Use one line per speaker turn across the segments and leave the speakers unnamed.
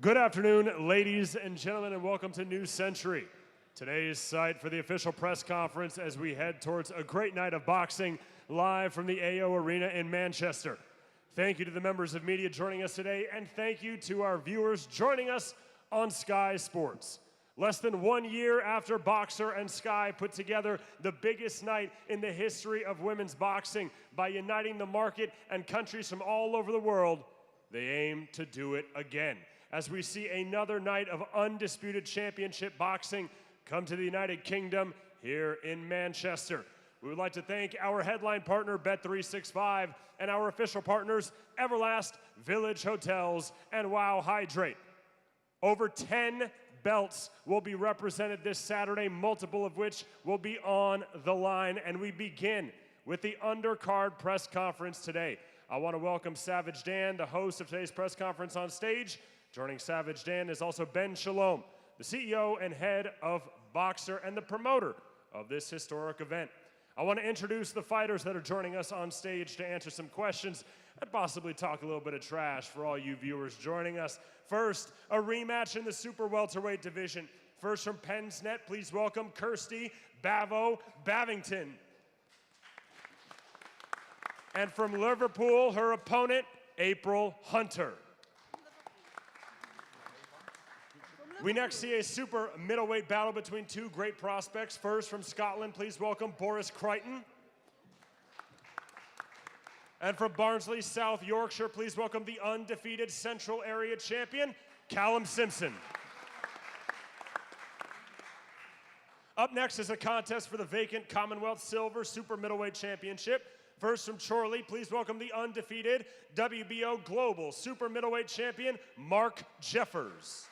Good afternoon, ladies and gentlemen, and welcome to New Century. Today's site for the official press conference as we head towards a great night of boxing live from the AO Arena in Manchester. Thank you to the members of media joining us today, and thank you to our viewers joining us on Sky Sports. Less than 1 year after Boxer and Sky put together the biggest night in the history of women's boxing by uniting the market and countries from all over the world, they aim to do it again as we see another night of undisputed championship boxing come to the United Kingdom here in Manchester. We would like to thank our headline partner, Bet365, and our official partners, Everlast, Village Hotels, and Wow Hydrate. Over 10 belts will be represented this Saturday, multiple of which will be on the line, and we begin with the undercard press conference today. I want to welcome Savage Dan, the host of today's press conference, on stage. Joining Savage Dan is also Ben Shalom, the CEO and head of Boxer and the promoter of this historic event. I want to introduce the fighters that are joining us on stage to answer some questions and possibly talk a little bit of trash for all you viewers joining us. First, a rematch in the super welterweight division. First from Penn's Net, please welcome Kirsty Bavo Babington. And from Liverpool, her opponent, April Hunter. We next see a super middleweight battle between two great prospects. First from Scotland, please welcome Boris Crichton. And from Barnsley, South Yorkshire, please welcome the undefeated Central Area champion, Callum Simpson. Up next is a contest for the vacant Commonwealth Silver Super Middleweight Championship. First from Chorley, please welcome the undefeated WBO Global Super Middleweight champion, Mark Jeffers.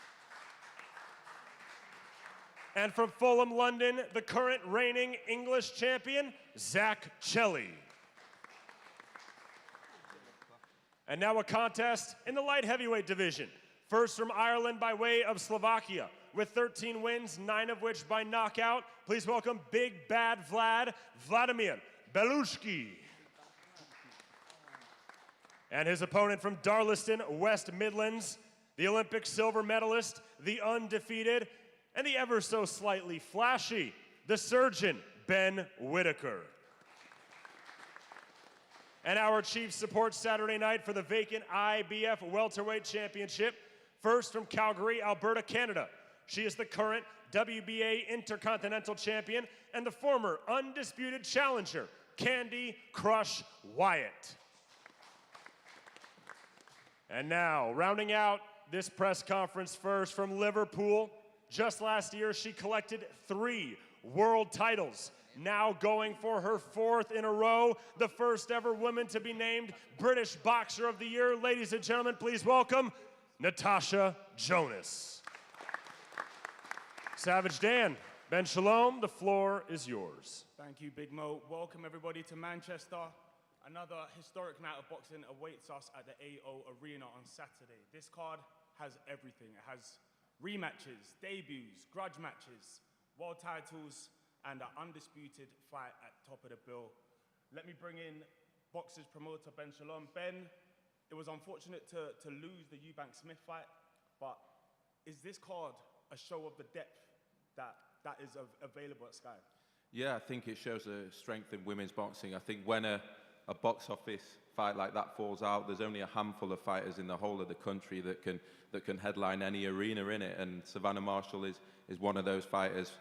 And from Fulham, London, the current reigning English champion, Zach Chelly. And now a contest in the light heavyweight division. First from Ireland by way of Slovakia, with 13 wins, 9 of which by knockout. Please welcome Big Bad Vladimir Balowski. And his opponent from Darlaston, West Midlands, the Olympic silver medalist, the undefeated, and the ever so slightly flashy, the surgeon, Ben Whittaker. And our chief support Saturday night for the vacant IBF Welterweight Championship. First from Calgary, Alberta, Canada. She is the current WBA Intercontinental Champion and the former undisputed challenger, Candy Crush Wyatt. And now, rounding out this press conference first from Liverpool. Just last year, she collected 3 world titles. Now going for her 4th in a row, the first ever woman to be named British Boxer of the Year. Ladies and gentlemen, please welcome Natasha Jonas. Savage Dan, Ben Shalom, the floor is yours.
Thank you, Big Mo. Welcome everybody to Manchester. Another historic night of boxing awaits us at the AO Arena on Saturday. This card has everything. It has rematches, debuts, grudge matches, world titles, and an undisputed fight at top of the bill. Let me bring in Boxer's promoter, Ben Shalom. Ben, it was unfortunate to lose the Eubank Smith fight, but is this card a show of the depth that is available at Sky?
Yeah, I think it shows the strength in women's boxing. I think when a box office fight like that falls out, there's only a handful of fighters in the whole of the country that can headline any arena in it, and Savannah Marshall is one of those fighters.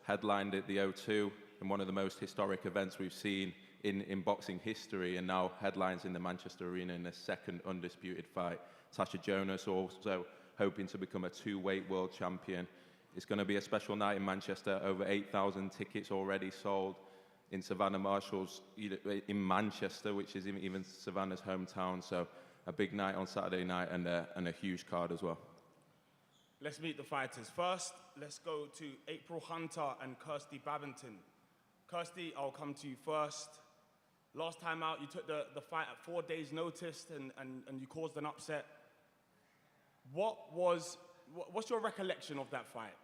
Headlined at the O2 in one of the most historic events we've seen in boxing history, and now headlines in the Manchester Arena in a second undisputed fight. Natasha Jonas also hoping to become a 2-weight world champion. It's going to be a special night in Manchester. Over 8,000 tickets already sold in Savannah Marshall's, in Manchester, which is even Savannah's hometown. So a big night on Saturday night and a huge card as well.
Let's meet the fighters. First, let's go to April Hunter and Kirsty Babington. Kirsty, I'll come to you first. Last time out, you took the fight at 4 days' notice and you caused an upset. What's your recollection of that fight?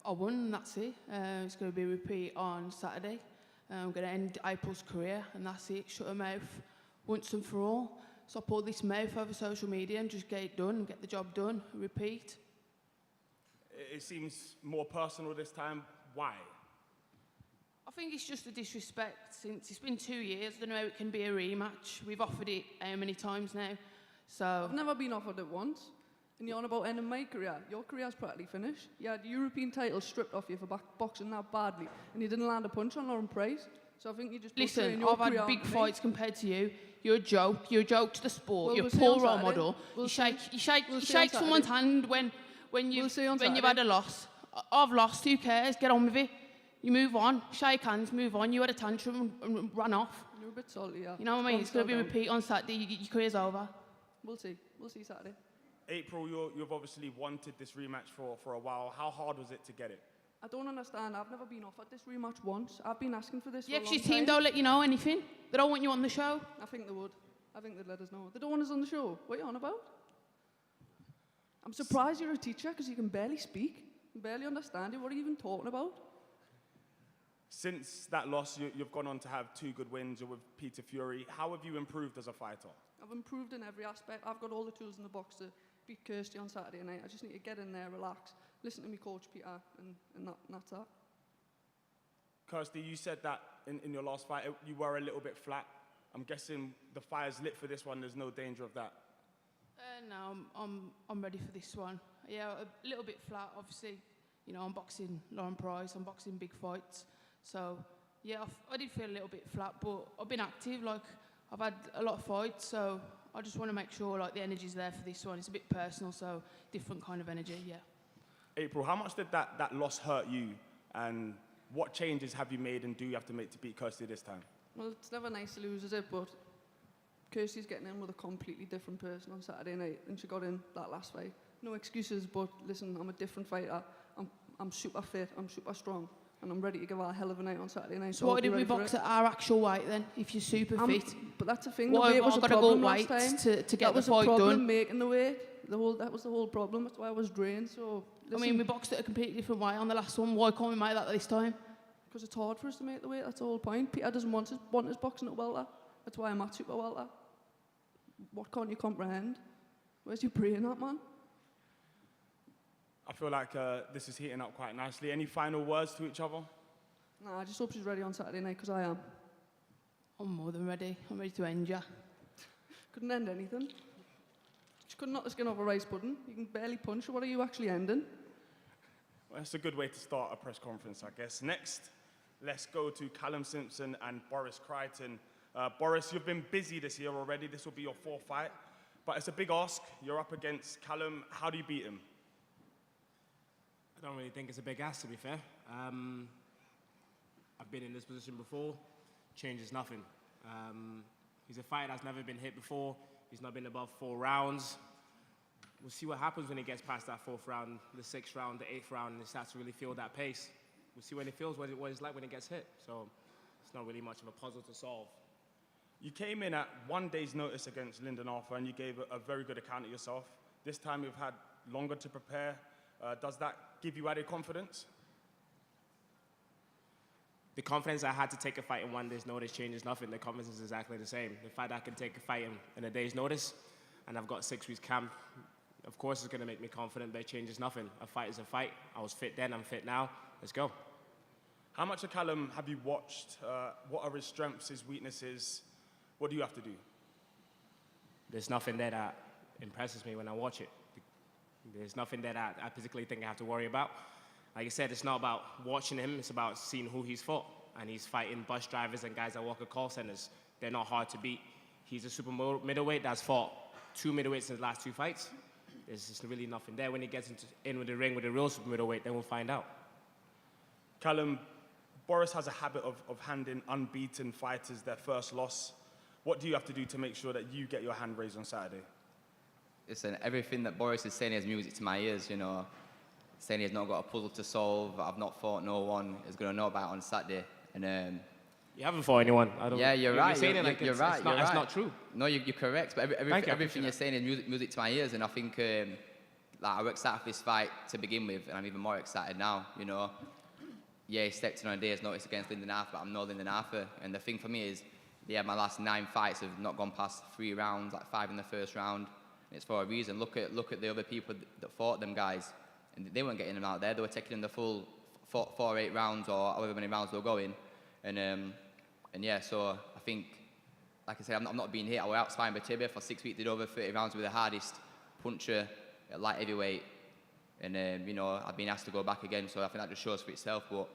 I won, and that's it. It's going to be a repeat on Saturday. I'm going to end April's career, and that's it. Shut her mouth once and for all. stop all this mouth over social media and just get it done, get the job done, repeat.
It seems more personal this time. Why?
I think it's just a disrespect since it's been 2 years. I don't know how it can be a rematch. We've offered it how many times now? So
I've never been offered it once. And you're on about ending my career. Your career's practically finished. You had European titles stripped off you for boxing that badly, and you didn't land a punch on Lauren Price. So I think you just
listen, I've had big fights compared to you. You're a joke. You're a joke to the sport.
Well,
You're a
we'll see
poor
on
role
Saturday.
model.
We'll
you
see.
shake
We'll see on
someone's
Saturday.
hand when
We'll
you've
see on
when you've
Saturday.
had a loss. I've lost. Who cares? Get on with it. You move on. Shake hands. Move on. You had a tantrum and run off.
You're a bit salty, yeah.
You know what I mean? It's going to be
Calm
repeat on Saturday. Your career's over.
We'll see. We'll see Saturday.
April, you've obviously wanted this rematch for a while. How hard was it to get it?
I don't understand. I've never been offered this rematch once. I've been asking for this
Yeah,
for a
'cause
long
your team
time.
don't let you know anything. They don't want you on the show.
I think they would. I think they'd let us know. They don't want us on the show. What are you on about? I'm surprised you're a teacher because you can barely speak. You can barely understand it. What are you even talking about?
Since that loss, you've gone on to have 2 good wins. You're with Peter Fury. How have you improved as a fighter?
I've improved in every aspect. I've got all the tools in the box to beat Kirsty on Saturday night. I just need to get in there, relax, listen to me coach Peter, and that's that.
Kirsty, you said that in your last fight, you were a little bit flat. I'm guessing the fire's lit for this one. There's no danger of that.
No, I'm ready for this one. Yeah, a little bit flat, obviously. You know, I'm boxing Lauren Price. I'm boxing big fights. So, yeah, I did feel a little bit flat, but I've been active. Like, I've had a lot of fights, so I just want to make sure, like, the energy's there for this one. It's a bit personal, so different kind of energy, yeah.
April, how much did that loss hurt you? And what changes have you made and do you have to make to beat Kirsty this time?
Well, it's never nice to lose, is it? But Kirsty's getting in with a completely different person on Saturday night than she got in that last fight. No excuses, but listen, I'm a different fighter. I'm super fit, I'm super strong, and I'm ready to give her a hell of a night on Saturday night.
So why did we box at our actual weight then, if you're super fit?
But that's the thing,
Why
the weight
have
was
I
a
gotta go
problem last
weights
time.
to get
That
the
was
fight
a problem,
done?
making the weight. That was the whole problem. That's why I was drained. So
I mean, we boxed at a completely different weight on the last one. Why can't we make that this time?
because it's hard for us to make the weight. That's the whole point. Peter doesn't want us boxing at welter. That's why I'm at super welter. What can't you comprehend? Where's your brain at, man?
I feel like this is heating up quite nicely. Any final words to each other?
Nah, I just hope she's ready on Saturday night, because I am.
I'm more than ready. I'm ready to end you.
Couldn't end anything. She couldn't knock the skin off a rice pudding. You can barely punch her. What are you actually ending?
Well, that's a good way to start a press conference, I guess. Next, let's go to Callum Simpson and Boris Crichton. Boris, you've been busy this year already. This will be your fourth fight. But it's a big ask. You're up against Callum. How do you beat him?
I don't really think it's a big ask, to be fair. I've been in this position before. Change is nothing. He's a fighter that's never been hit before. He's not been above 4 rounds. We'll see what happens when he gets past that 4th round, the 6th round, the 8th round, and he starts to really feel that pace. We'll see what he feels, what it's like when he gets hit. So it's not really much of a puzzle to solve.
You came in at 1 day's notice against Lyndon Arthur, and you gave a very good account of yourself. This time you've had longer to prepare. Does that give you added confidence?
The confidence I had to take a fight in 1 day's notice changes nothing. The confidence is exactly the same. The fact that I can take a fight in a day's notice, and I've got 6 weeks camp, of course it's going to make me confident, but it changes nothing. A fight is a fight. I was fit then, I'm fit now. Let's go.
How much of Callum have you watched? What are his strengths, his weaknesses? What do you have to do?
There's nothing there that impresses me when I watch it. There's nothing there that I particularly think I have to worry about. Like I said, it's not about watching him, it's about seeing who he's fought. And he's fighting bus drivers and guys that work at call centers. They're not hard to beat. He's a super middleweight that's fought 2 middleweights in his last 2 fights. There's just really nothing there. When he gets in with the ring with the real super middleweight, then we'll find out.
Callum, Boris has a habit of handing unbeaten fighters their first loss. What do you have to do to make sure that you get your hand raised on Saturday?
Listen, everything that Boris is saying is music to my ears, you know. Saying he's not got a puzzle to solve, I've not fought no one, is going to know about it on Saturday. And
You haven't fought anyone.
yeah, you're right.
Saying
You're,
it like
you're right.
It's not,
you're
it's
right.
not true.
No, you're correct. But
Thank you, I
everything
appreciate
you're
that.
saying is music to my ears. And I think like I was excited for this fight to begin with, and I'm even more excited now. You know, yeah, he stepped in on a day's notice against Lyndon Arthur, but I'm no Lyndon Arthur. And the thing for me is, yeah, my last 9 fights have not gone past 3 rounds, like 5 in the first round. And it's for a reason. Look at the other people that fought them guys, and they weren't getting them out there. They were taking them the full 4 or 8 rounds, or however many rounds they were going. And yeah, so I think, like I said, I'm not being hit. I was out spine by tibia for 6 weeks, did over 30 rounds with the hardest puncher at light heavyweight. And, you know, I've been asked to go back again, so I think that just shows for itself. But,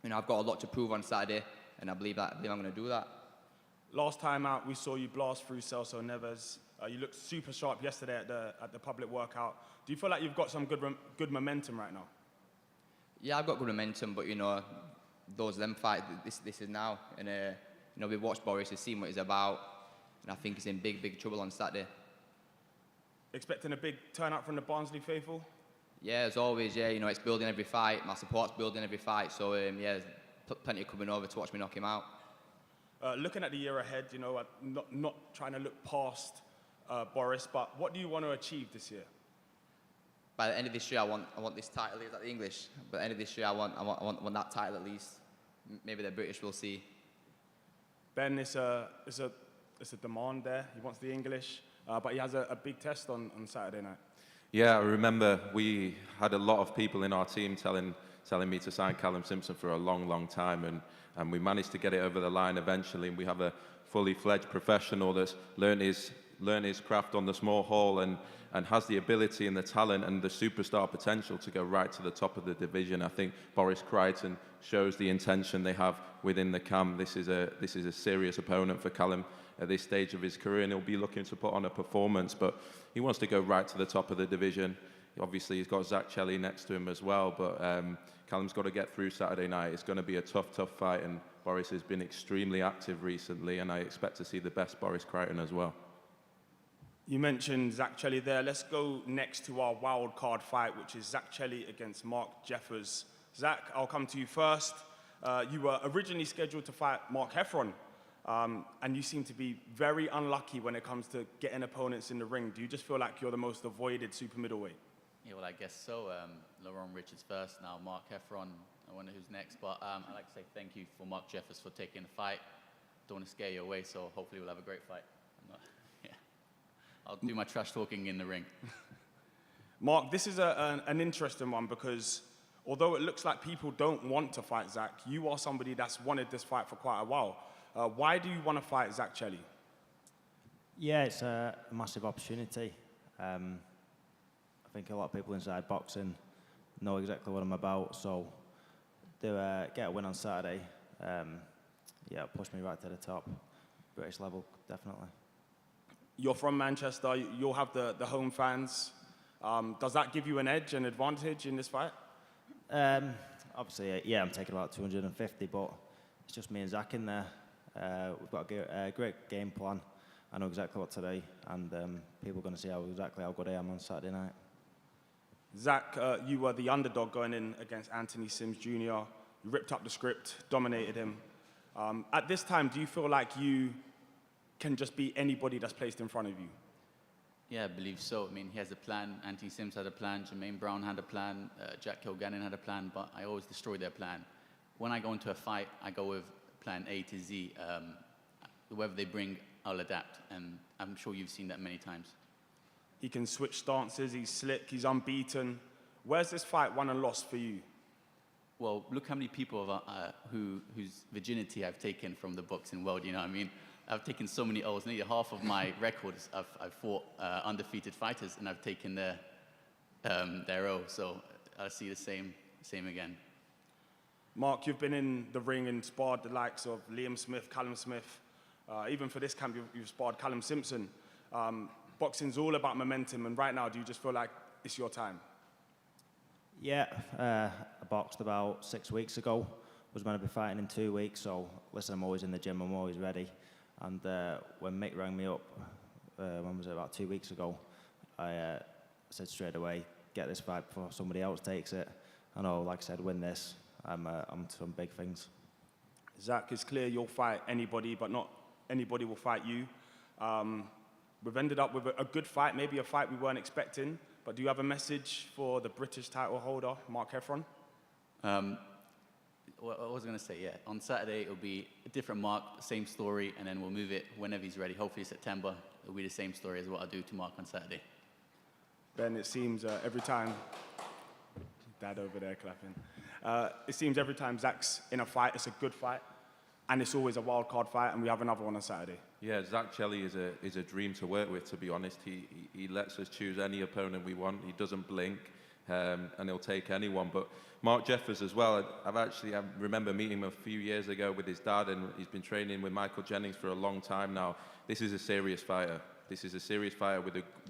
you know, I've got a lot to prove on Saturday, and I believe I'm going to do that.
Last time out, we saw you blast through Celso Neves. You looked super sharp yesterday at the public workout. Do you feel like you've got some good momentum right now?
Yeah, I've got good momentum, but, you know, those them fights, this is now. And, you know, we've watched Boris, we've seen what he's about, and I think he's in big trouble on Saturday.
Expecting a big turnout from the Barnsley faithful?
Yeah, as always, yeah, you know, it's building every fight. My support's building every fight, so, yeah, there's plenty coming over to watch me knock him out.
Looking at the year ahead, you know, not trying to look past Boris, but what do you want to achieve this year?
By the end of this year, I want this title. Is that the English? By the end of this year, I want that title at least. Maybe the British will see.
Ben, it's a demand there. He wants the English, but he has a big test on Saturday night.
Yeah, I remember we had a lot of people in our team telling me to sign Callum Simpson for a long time, and we managed to get it over the line eventually. And we have a fully fledged professional that's learned his craft on the small hall and has the ability and the talent and the superstar potential to go right to the top of the division. I think Boris Crichton shows the intention they have within the camp. This is a serious opponent for Callum at this stage of his career, and he'll be looking to put on a performance, but he wants to go right to the top of the division. Obviously, he's got Zach Chelly next to him as well, but Callum's got to get through Saturday night. It's going to be a tough fight, and Boris has been extremely active recently, and I expect to see the best Boris Crichton as well.
You mentioned Zach Chelly there. Let's go next to our wild card fight, which is Zach Chelly against Mark Jeffers. Zach, I'll come to you first. You were originally scheduled to fight Mark Heffron, and you seem to be very unlucky when it comes to getting opponents in the ring. Do you just feel like you're the most avoided super middleweight?
Yeah, well, I guess so. Laurent Richards first, now Mark Heffron. I wonder who's next. But I'd like to say thank you for Mark Jeffers for taking the fight. Don't want to scare you away, so hopefully we'll have a great fight. I'll do my trash talking in the ring.
Mark, this is an interesting one because although it looks like people don't want to fight Zach, you are somebody that's wanted this fight for quite a while. Why do you want to fight Zach Chelly?
Yeah, it's a massive opportunity. I think a lot of people inside boxing know exactly what I'm about, so to get a win on Saturday, yeah, push me right to the top. British level, definitely.
You're from Manchester, you'll have the home fans. Does that give you an edge, an advantage in this fight?
Obviously, yeah, I'm taking about 250, but it's just me and Zach in there. We've got a great game plan. I know exactly what to do, and people are going to see exactly how good I am on Saturday night.
Zach, you were the underdog going in against Anthony Sims Jr. You ripped up the script, dominated him. At this time, do you feel like you can just beat anybody that's placed in front of you?
Yeah, I believe so. I mean, he has a plan. Anthony Sims had a plan. Jermaine Brown had a plan. Jack Kilgannon had a plan, but I always destroy their plan. When I go into a fight, I go with plan A to Z. Whatever they bring, I'll adapt, and I'm sure you've seen that many times.
He can switch stances, he's slick, he's unbeaten. Where's this fight won and lost for you?
Well, look how many people whose virginity I've taken from the boxing world, you know what I mean? I've taken so many O's. Nearly half of my records, I've fought undefeated fighters, and I've taken their O. So I see the same again.
Mark, you've been in the ring and sparred the likes of Liam Smith, Callum Smith. Even for this camp, you've sparred Callum Simpson. Boxing's all about momentum, and right now, do you just feel like it's your time?
Yeah, I boxed about 6 weeks ago. Was going to be fighting in 2 weeks, so listen, I'm always in the gym, I'm always ready. And when Mick rang me up, when was it, about 2 weeks ago, I said straight away, get this fight before somebody else takes it. I know, like I said, win this, I'm to some big things.
Zach, it's clear you'll fight anybody, but not anybody will fight you. We've ended up with a good fight, maybe a fight we weren't expecting, but do you have a message for the British title holder, Mark Heffron?
what I was going to say, yeah. On Saturday, it'll be a different Mark, same story, and then we'll move it whenever he's ready. Hopefully September, it'll be the same story as what I do to Mark on Saturday.
Ben, it seems every time, Dad over there clapping, it seems every time Zach's in a fight, it's a good fight, and it's always a wild card fight, and we have another one on Saturday.
Yeah, Zach Chelly is a dream to work with, to be honest. He lets us choose any opponent we want. He doesn't blink, and he'll take anyone. But Mark Jeffers as well, I remember meeting him a few years ago with his dad, and he's been training with Michael Jennings for a long time now. This is a serious fighter. This is a serious fighter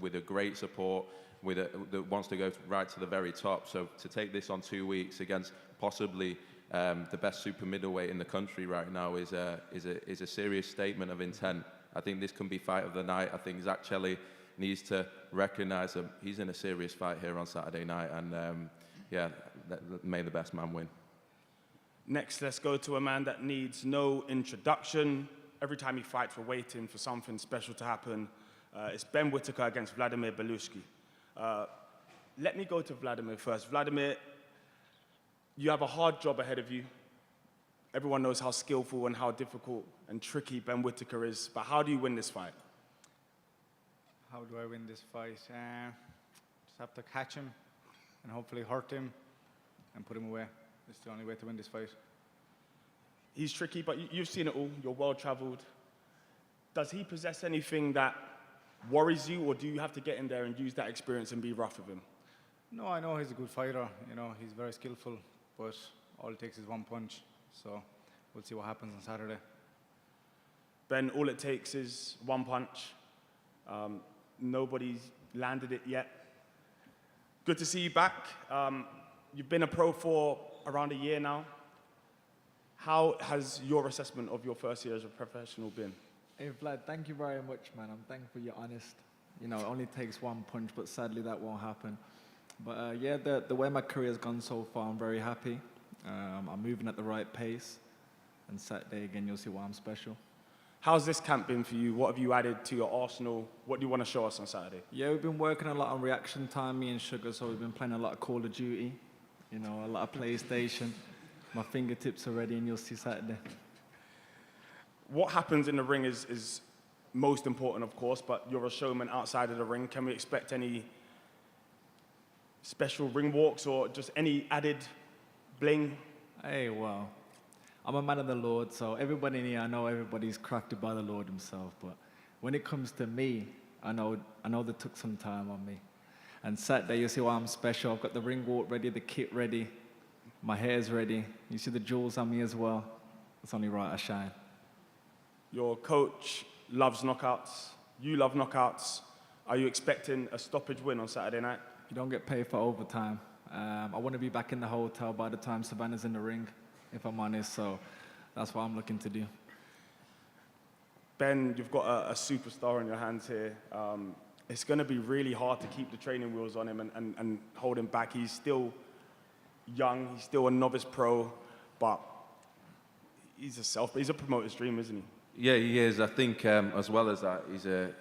with a great support, that wants to go right to the very top. So to take this on 2 weeks against possibly the best super middleweight in the country right now is a serious statement of intent. I think this can be fight of the night. I think Zach Chelly needs to recognise that he's in a serious fight here on Saturday night, and may the best man win.
Next, let's go to a man that needs no introduction. Every time he fights, we're waiting for something special to happen. It's Ben Whittaker against Vladimir Balowski. Let me go to Vladimir first. Vladimir, you have a hard job ahead of you. Everyone knows how skillful and how difficult and tricky Ben Whittaker is, but how do you win this fight?
How do I win this fight? Just have to catch him and hopefully hurt him and put him away. It's the only way to win this fight.
He's tricky, but you've seen it all. You're well-traveled. Does he possess anything that worries you, or do you have to get in there and use that experience and be rough with him?
No, I know he's a good fighter. You know, he's very skillful, but all it takes is one punch. So we'll see what happens on Saturday.
Ben, all it takes is one punch. Nobody's landed it yet. Good to see you back. You've been a pro for around a year now. How has your assessment of your first year as a professional been?
Hey Vlad, thank you very much, man. I'm thankful you're honest. You know, it only takes one punch, but sadly that won't happen. But yeah, the way my career's gone so far, I'm very happy. I'm moving at the right pace. And Saturday, again, you'll see why I'm special.
How's this camp been for you? What have you added to your arsenal? What do you want to show us on Saturday?
Yeah, we've been working a lot on reaction time, me and Sugar, so we've been playing a lot of Call of Duty, you know, a lot of PlayStation. My fingertips are ready, and you'll see Saturday.
What happens in the ring is most important, of course, but you're a showman outside of the ring. Can we expect any special ring walks or just any added bling?
Hey, well, I'm a man of the Lord, so everybody in here, I know everybody's crafted by the Lord himself, but when it comes to me, I know they took some time on me. And Saturday, you'll see why I'm special. I've got the ring walk ready, the kit ready, my hair's ready. You see the jewels on me as well. It's only right I shine. Your coach loves knockouts. You love knockouts. Are you expecting a stoppage win on Saturday night? You don't get paid for overtime. I want to be back in the hotel by the time Savannah's in the ring, if I'm honest, so that's what I'm looking to do. Ben, you've got a superstar in your hands here. It's going to be really hard to keep the training wheels on him and hold him back. He's still young, he's still a novice pro, but he's a promoter's dream, isn't he?
Yeah, he is. I think as well as that,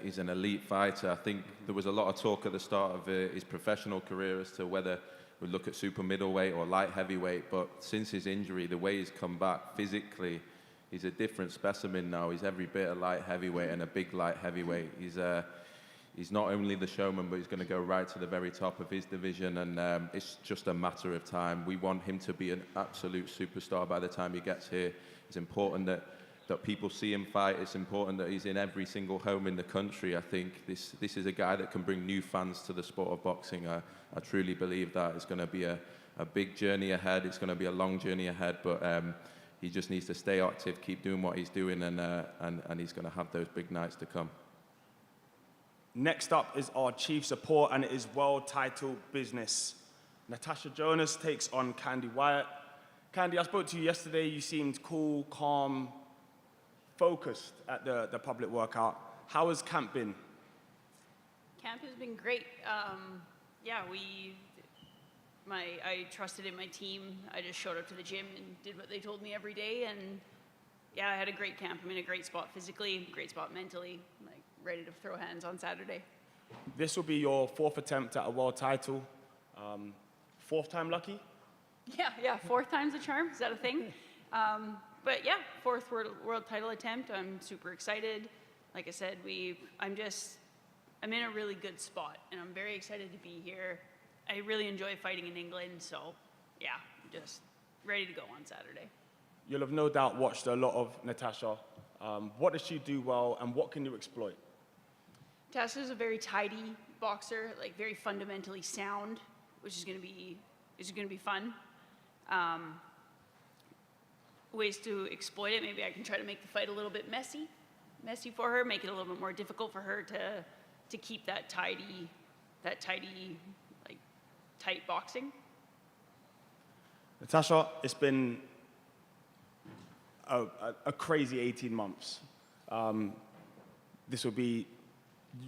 he's an elite fighter. I think there was a lot of talk at the start of his professional career as to whether we look at super middleweight or light heavyweight, but since his injury, the way he's come back physically, he's a different specimen now. He's every bit a light heavyweight and a big light heavyweight. He's not only the showman, but he's going to go right to the very top of his division, and it's just a matter of time. We want him to be an absolute superstar by the time he gets here. It's important that people see him fight. It's important that he's in every single home in the country. I think this is a guy that can bring new fans to the sport of boxing. I truly believe that. It's going to be a big journey ahead. It's going to be a long journey ahead, but he just needs to stay active, keep doing what he's doing, and he's going to have those big nights to come.
Next up is our chief support, and it is world title business. Natasha Jonas takes on Candy Wyatt. Candy, I spoke to you yesterday. You seemed cool, calm, focused at the public workout. How has camp been?
Camp has been great. I trusted in my team. I just showed up to the gym and did what they told me every day, and yeah, I had a great camp. I'm in a great spot physically, great spot mentally, like ready to throw hands on Saturday.
This will be your fourth attempt at a world title. Fourth time lucky?
Yeah, fourth time's a charm. Is that a thing? But yeah, fourth world title attempt. I'm super excited. Like I said, I'm in a really good spot, and I'm very excited to be here. I really enjoy fighting in England, so yeah, I'm just ready to go on Saturday.
You'll have no doubt watched a lot of Natasha. What does she do well, and what can you exploit?
Natasha's a very tidy boxer, like very fundamentally sound, which is going to be fun. Ways to exploit it, maybe I can try to make the fight a little bit messy for her, make it a little bit more difficult for her to keep that tidy, like tight boxing.
Natasha, it's been a crazy 18 months. This will be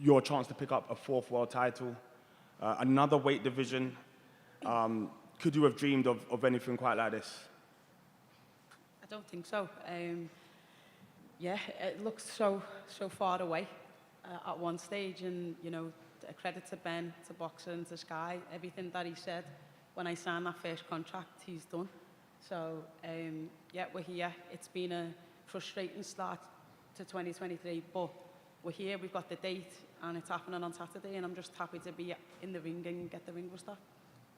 your chance to pick up a fourth world title, another weight division. Could you have dreamed of anything quite like this?
I don't think so. Yeah, it looks so far away at one stage, and you know, a credit to Ben, to Boxer, and to Sky. Everything that he said when I signed that first contract, he's done. So yeah, we're here. It's been a frustrating start to 2023, but we're here. We've got the date, and it's happening on Saturday, and I'm just happy to be in the ring and get the ring rust off.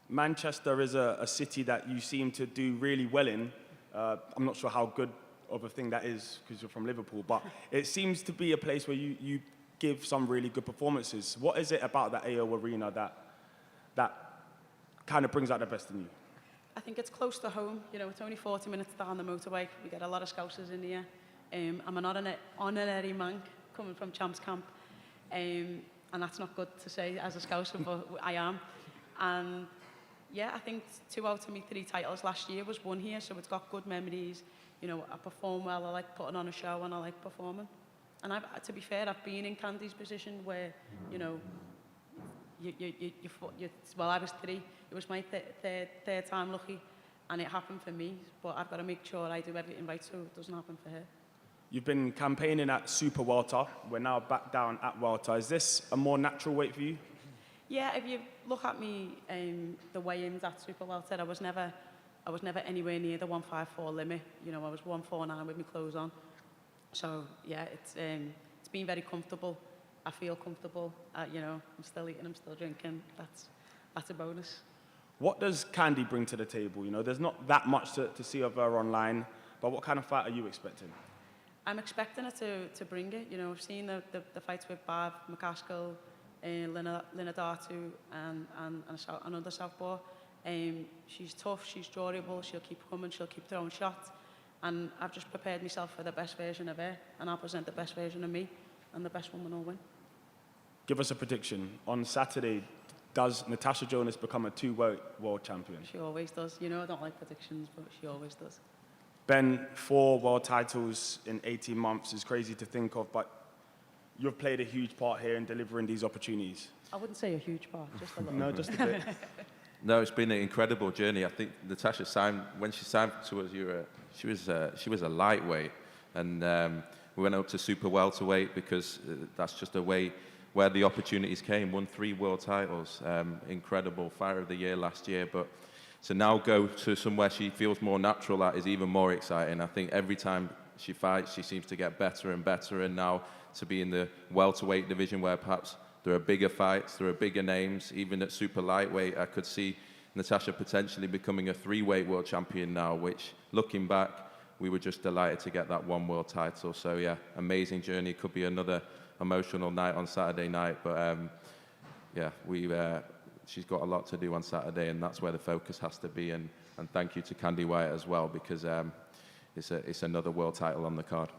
Manchester is a city that you seem to do really well in. I'm not sure how good of a thing that is because you're from Liverpool, but it seems to be a place where you give some really good performances. What is it about that AO Arena that kind of brings out the best in you?
I think it's close to home. You know, it's only 40 minutes down the motorway. We get a lot of Scousers in here. I'm an honorary man coming from Champs Camp, and that's not good to say as a Scouser, but I am. And yeah, I think 2 out of my 3 titles last year was won here, so it's got good memories. You know, I perform well, I like putting on a show, and I like performing. And to be fair, I've been in Candy's position where, you know, well, I was 3. It was my third time lucky, and it happened for me. But I've got to make sure I do everything right so it doesn't happen for her.
You've been campaigning at Super Welter. We're now back down at Welter. Is this a more natural weight for you?
Yeah, if you look at me, the weigh-ins at Super Welter, I was never anywhere near the 154 limit. You know, I was 149 with my clothes on. So yeah, it's been very comfortable. I feel comfortable. You know, I'm still eating, I'm still drinking. That's a bonus.
What does Candy bring to the table? You know, there's not that much to see of her online, but what kind of fight are you expecting?
I'm expecting her to bring it. You know, I've seen the fights with Bav, McCaskill, Lina Dartu, and another southpaw. She's tough, she's durable, she'll keep coming, she'll keep throwing shots. And I've just prepared myself for the best version of her, and I'll present the best version of me, and the best woman will win.
Give us a prediction. On Saturday, does Natasha Jonas become a 2-weight world champion?
She always does. You know, I don't like predictions, but she always does.
Ben, 4 world titles in 18 months is crazy to think of, but you've played a huge part here in delivering these opportunities.
I wouldn't say a huge part, just a little.
No, just a bit.
No, it's been an incredible journey. I think Natasha signed, when she signed to us, she was a lightweight, and we went up to super welterweight because that's just a way where the opportunities came. Won 3 world titles, incredible fighter of the year last year, but to now go to somewhere she feels more natural at is even more exciting. I think every time she fights, she seems to get better and better, and now to be in the welterweight division where perhaps there are bigger fights, there are bigger names. Even at super lightweight, I could see Natasha potentially becoming a 3-weight world champion now, which, looking back, we were just delighted to get that 1 world title. So yeah, amazing journey. Could be another emotional night on Saturday night, but yeah, she's got a lot to do on Saturday, and that's where the focus has to be. And thank you to Candy Wyatt as well, because it's another world title on the card.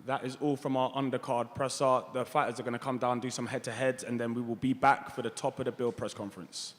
That is all from our undercard presser. The fighters are going to come down, do some head-to-heads, and then we will be back for the top of the bill press conference.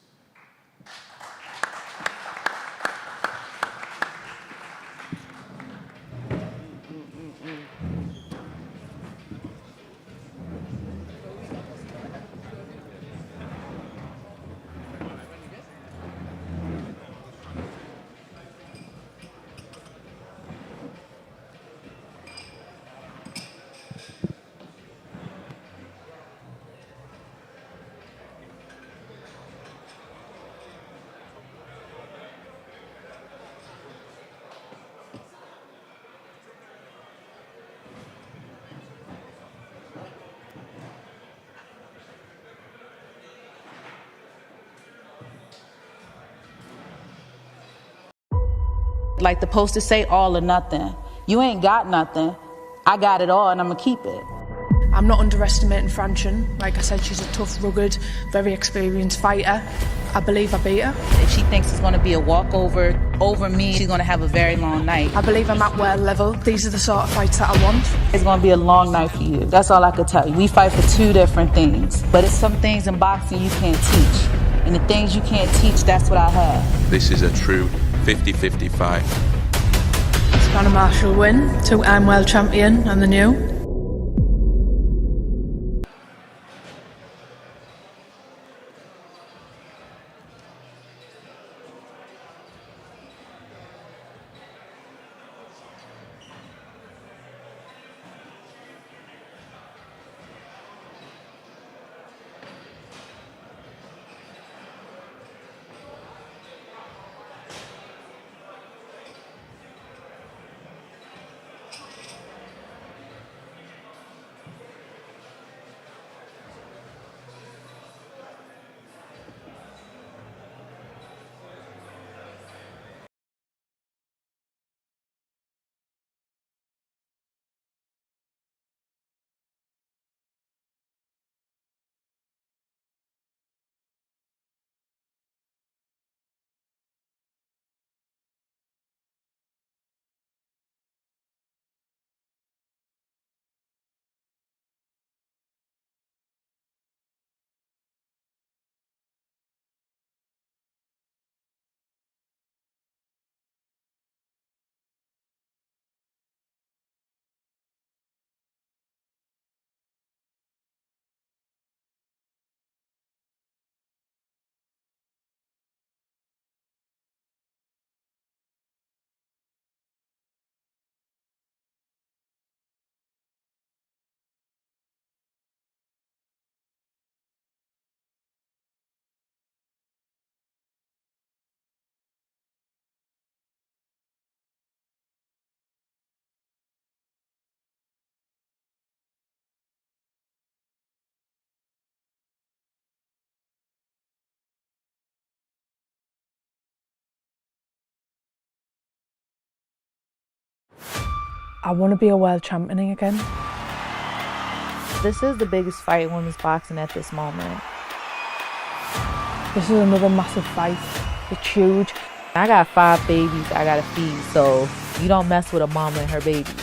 Like the poster say, all or nothing. You ain't got nothing. I got it all and I'm gonna keep it.
I'm not underestimating Franchon. Like I said, she's a tough, rugged, very experienced fighter. I believe I beat her.
If she thinks it's gonna be a walkover over me, she's gonna have a very long night.
I believe I'm at world level. These are the sort of fights that I want.
It's gonna be a long night for you. That's all I could tell you. We fight for two different things. But it's some things in boxing you can't teach. And the things you can't teach, that's what I have.
This is a true 50-50 fight.
Savannah Marshall win, two-time world champion and the new. I want to be a world champion again.
This is the biggest fight in women's boxing at this moment.
This is another massive fight. It's huge.
I got 5 babies I gotta feed, so you don't mess with a mama and her babies.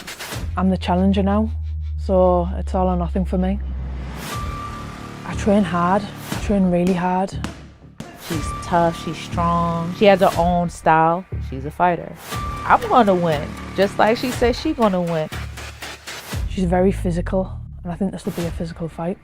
I'm the challenger now, so it's all or nothing for me. I train hard. I train really hard.
She's tough, she's strong. She has her own style. She's a fighter. I'm gonna win, just like she said she's gonna win.
She's very physical, and I think this will be a physical fight.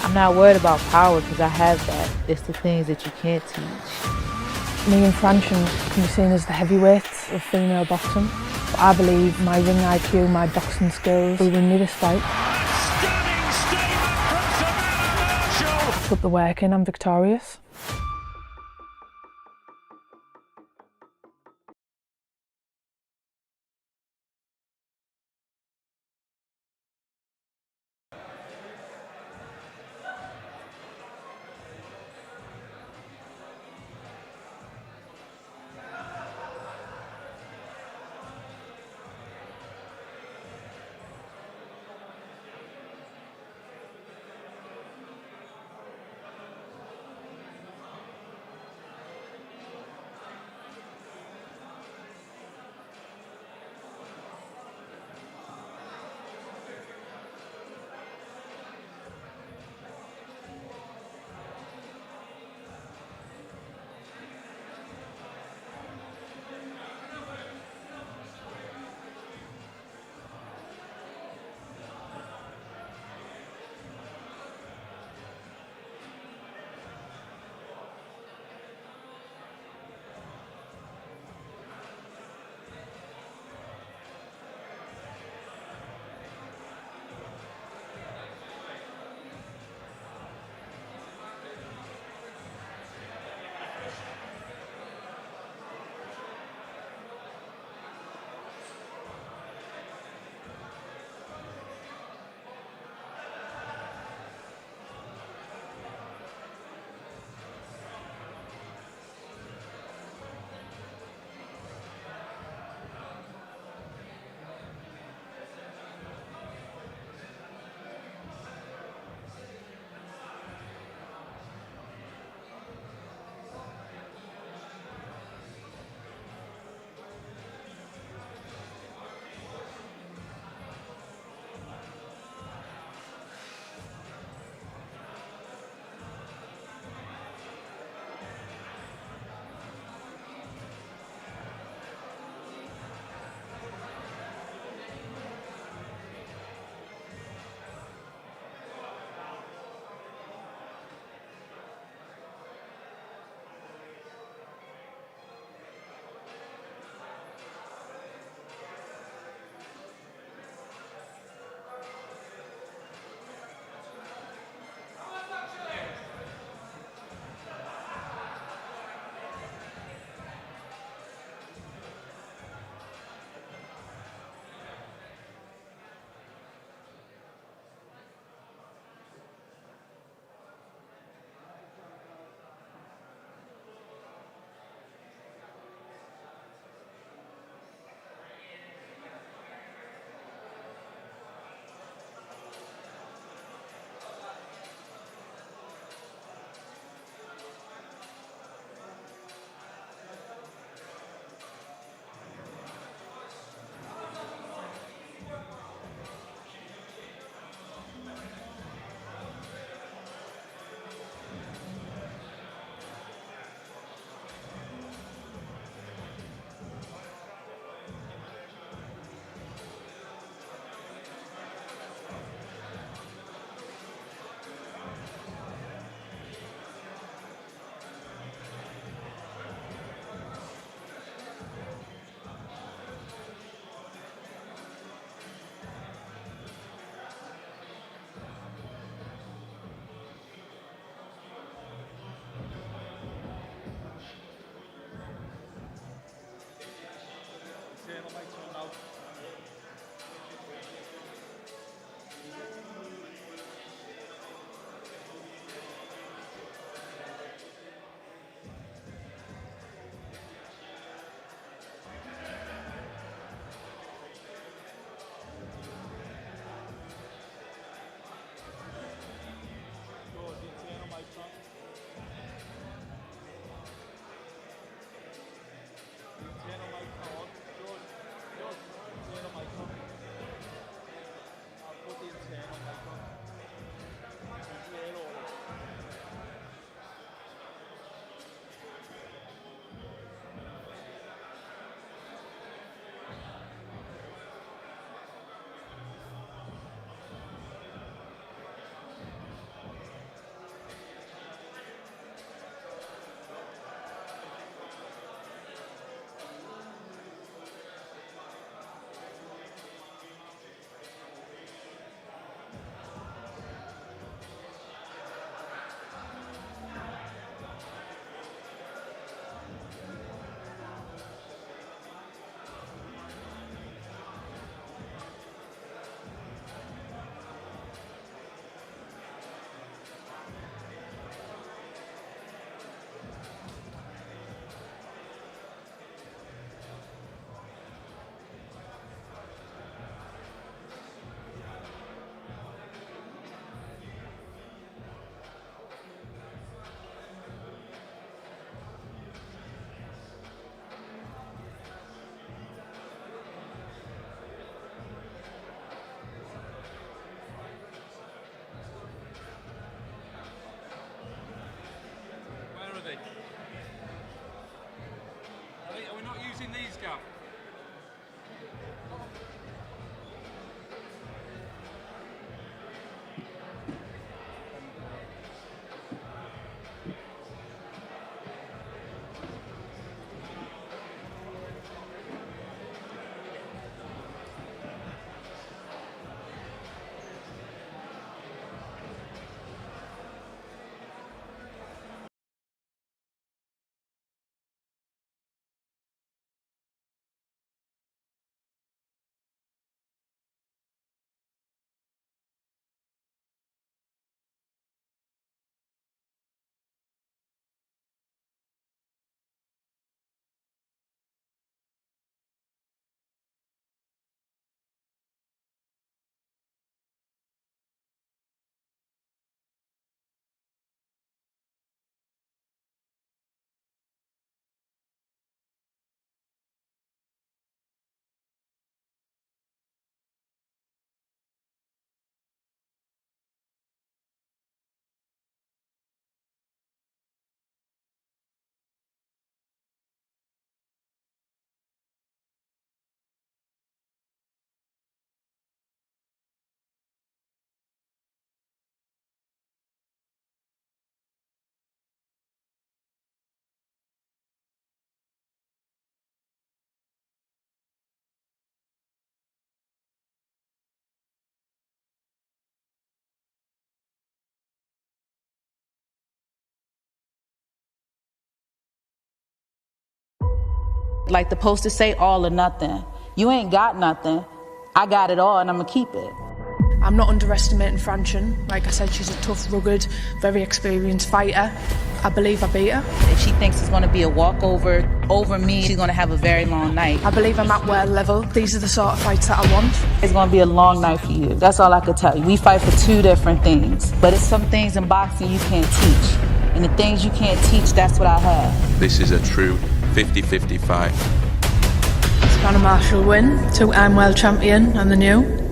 I'm not worried about power because I have that. It's the things that you can't teach.
Me and Franchon can be seen as the heavyweights of female boxing. But I believe my ring IQ, my boxing skills will win me this fight.
Stunning statement from Savannah Marshall.
Put the work in, I'm victorious.
Like the poster say, all or nothing. You ain't got nothing. I got it all and I'm gonna keep it.
I'm not underestimating Franchon. Like I said, she's a tough, rugged, very experienced fighter. I believe I beat her.
If she thinks it's gonna be a walkover over me, she's gonna have a very long night.
I believe I'm at world level. These are the sort of fights that I want.
It's gonna be a long night for you. That's all I could tell you. We fight for two different things. But it's some things in boxing you can't teach. And the things you can't teach, that's what I have.
This is a true 50-50 fight.
Savannah Marshall win, 2-time world champion and the new.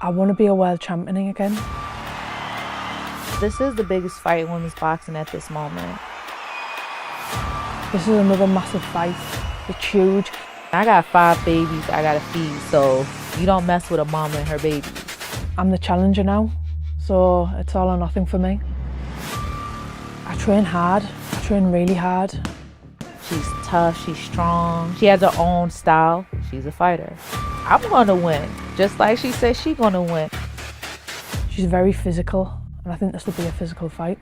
I want to be a world champion again.
This is the biggest fight in women's boxing at this moment.
This is another massive fight. It's huge.
I got 5 babies I gotta feed, so you don't mess with a mama and her babies.
I'm the challenger now, so it's all or nothing for me. I train hard. I train really hard.
She's tough, she's strong, she has her own style, she's a fighter. I'm gonna win, just like she said she's gonna win.
She's very physical, and I think this will be a physical fight.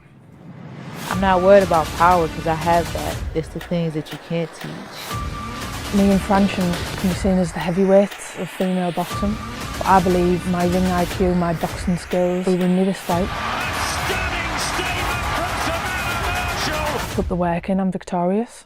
I'm not worried about power because I have that. It's the things that you can't teach.
Me and Franchon can be seen as the heavyweights of female boxing. But I believe my ring IQ, my boxing skills will win me this fight.
Stunning statement from Savannah.
Put the work in, I'm victorious.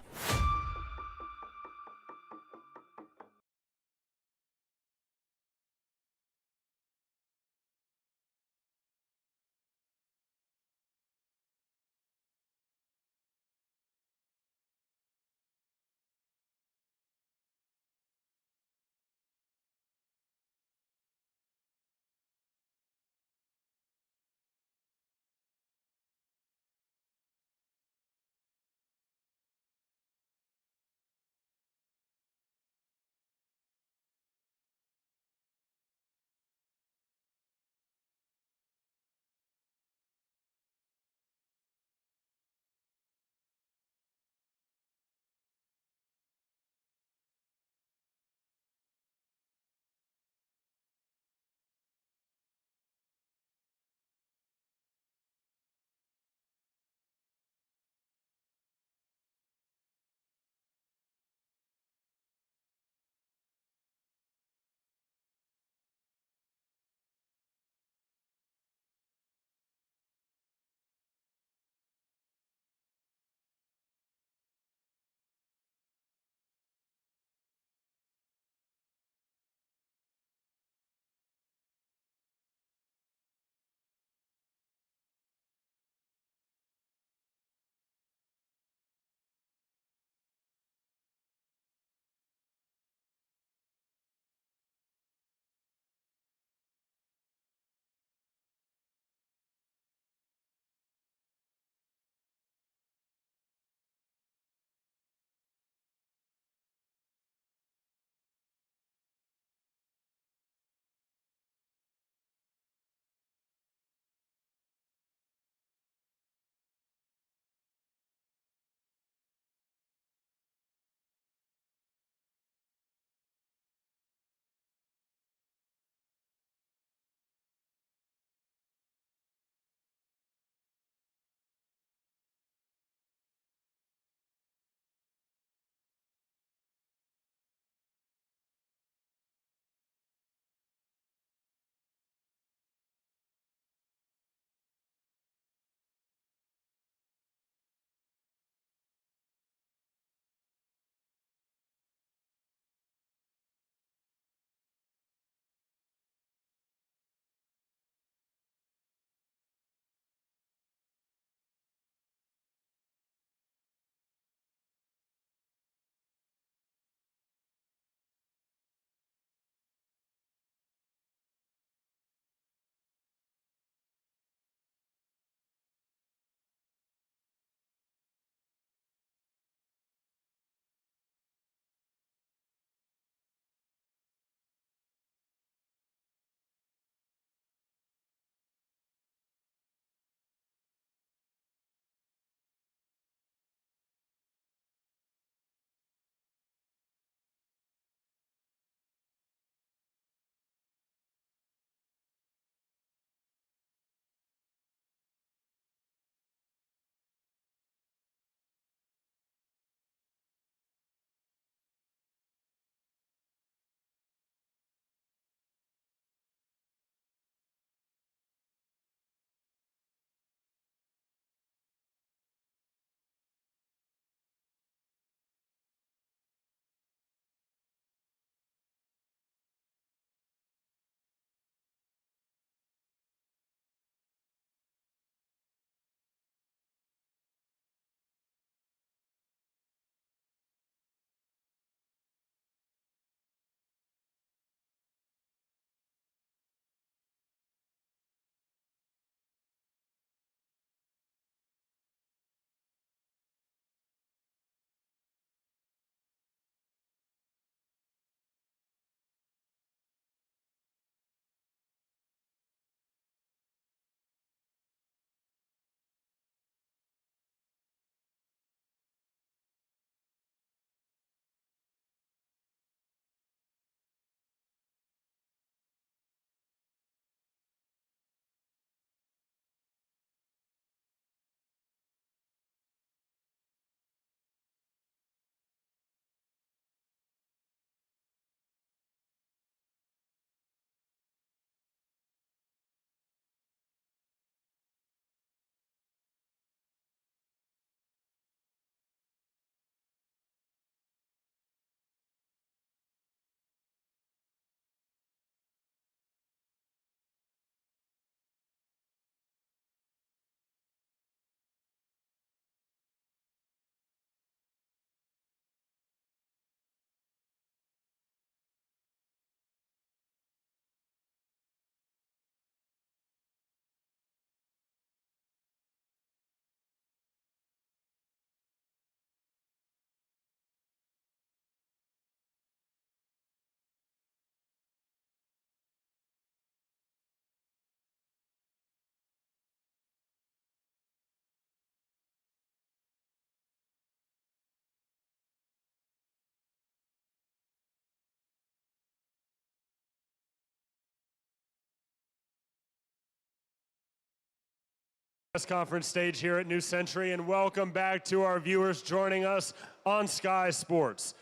Press conference stage here at New Century, and welcome back to our viewers joining us on Sky Sports.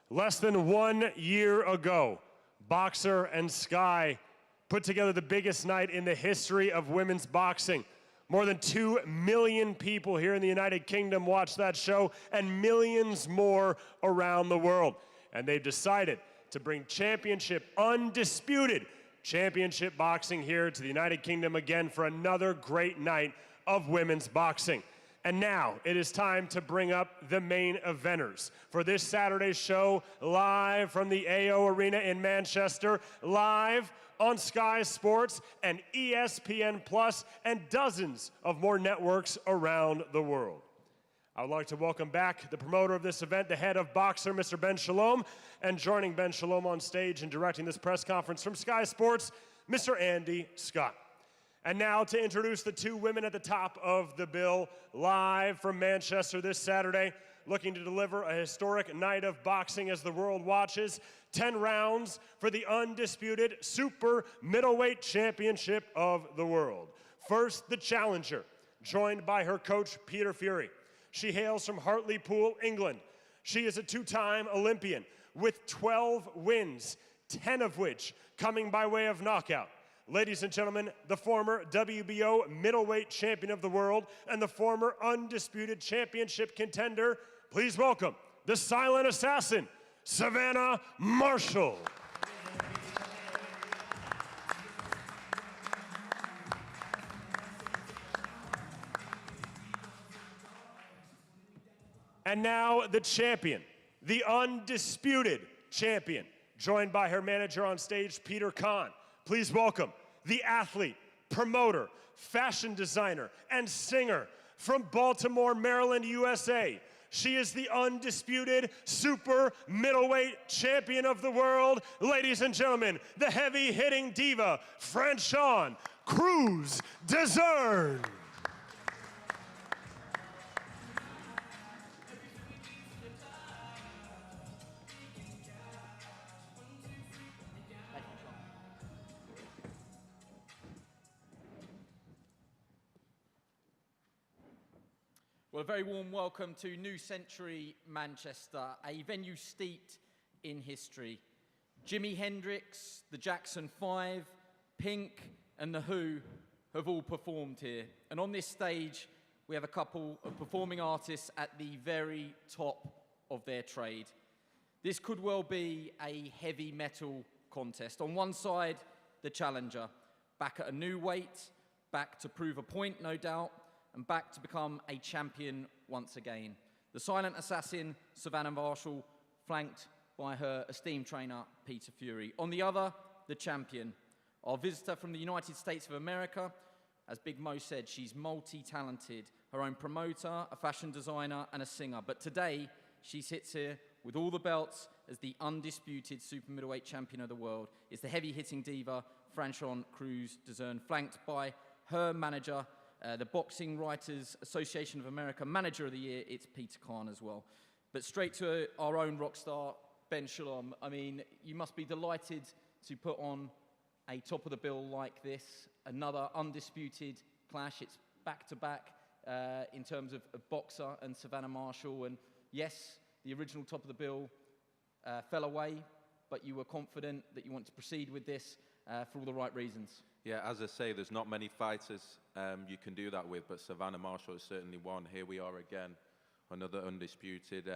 Less than 1 year ago, Boxer and Sky put together the biggest night in the history of women's boxing. More than 2 million people here in the United Kingdom watched that show, and millions more around the world. And they've decided to bring undisputed championship boxing here to the United Kingdom again for another great night of women's boxing. And now it is time to bring up the main eventers for this Saturday's show, live from the AO Arena in Manchester, live on Sky Sports and ESPN Plus and dozens of more networks around the world. I would like to welcome back the promoter of this event, the head of Boxer, Mr. Ben Shalom, and joining Ben Shalom on stage and directing this press conference from Sky Sports, Mr. Andy Scott. And now to introduce the two women at the top of the bill, live from Manchester this Saturday, looking to deliver a historic night of boxing as the world watches. 10 rounds for the undisputed super middleweight championship of the world. First, the challenger, joined by her coach, Peter Fury. She hails from Hartlepool, England. She is a two-time Olympian with 12 wins, 10 of which coming by way of knockout. Ladies and gentlemen, the former WBO middleweight champion of the world and the former undisputed championship contender, please welcome the silent assassin, Savannah Marshall. And now the champion, the undisputed champion, joined by her manager on stage, Peter Kahn. Please welcome the athlete, promoter, fashion designer, and singer from Baltimore, Maryland, USA. She is the undisputed super middleweight champion of the world. Ladies and gentlemen, the heavy-hitting diva, Franchon Crews-Dezurn.
Well, a very warm welcome to New Century Manchester, a venue steeped in history. Jimi Hendrix, the Jackson 5, Pink, and The Who have all performed here. And on this stage, we have a couple of performing artists at the very top of their trade. This could well be a heavy metal contest. On one side, the challenger, back at a new weight, back to prove a point, no doubt, and back to become a champion once again. The silent assassin, Savannah Marshall, flanked by her esteemed trainer, Peter Fury. On the other, the champion, our visitor from the United States of America. As Big Mo said, she's multi-talented, her own promoter, a fashion designer, and a singer. But today, she sits here with all the belts as the undisputed super middleweight champion of the world. It's the heavy-hitting diva, Franchon Crews-Dezurn, flanked by her manager, the Boxing Writers Association of America Manager of the Year, it's Peter Kahn as well. But straight to our own rock star, Ben Shalom. I mean, you must be delighted to put on a top of the bill like this, another undisputed clash. It's back-to-back in terms of Boxer and Savannah Marshall. And yes, the original top of the bill fell away, but you were confident that you want to proceed with this for all the right reasons.
Yeah, as I say, there's not many fighters you can do that with, but Savannah Marshall is certainly one. Here we are again, another undisputed.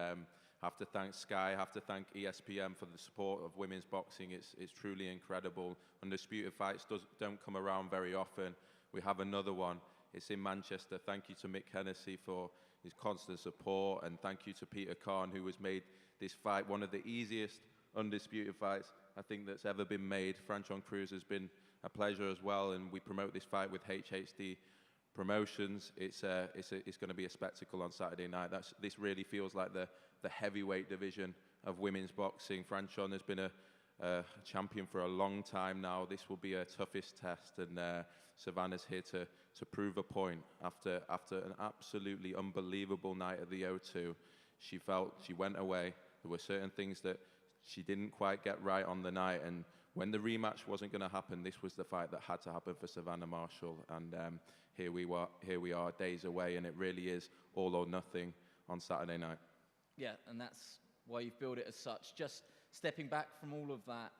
Have to thank Sky, have to thank ESPN for the support of women's boxing. It's truly incredible. Undisputed fights don't come around very often. We have another one. It's in Manchester. Thank you to Mick Hennessy for his constant support, and thank you to Peter Kahn, who has made this fight one of the easiest undisputed fights I think that's ever been made. Franchon Crews has been a pleasure as well, and we promote this fight with HHD Promotions. It's going to be a spectacle on Saturday night. This really feels like the heavyweight division of women's boxing. Franchon has been a champion for a long time now. This will be her toughest test, and Savannah's here to prove a point. After an absolutely unbelievable night at the O2, she felt she went away. There were certain things that she didn't quite get right on the night, and when the rematch wasn't going to happen, this was the fight that had to happen for Savannah Marshall. And here we are days away, and it really is all or nothing on Saturday night.
Yeah, and that's why you've built it as such. Just stepping back from all of that,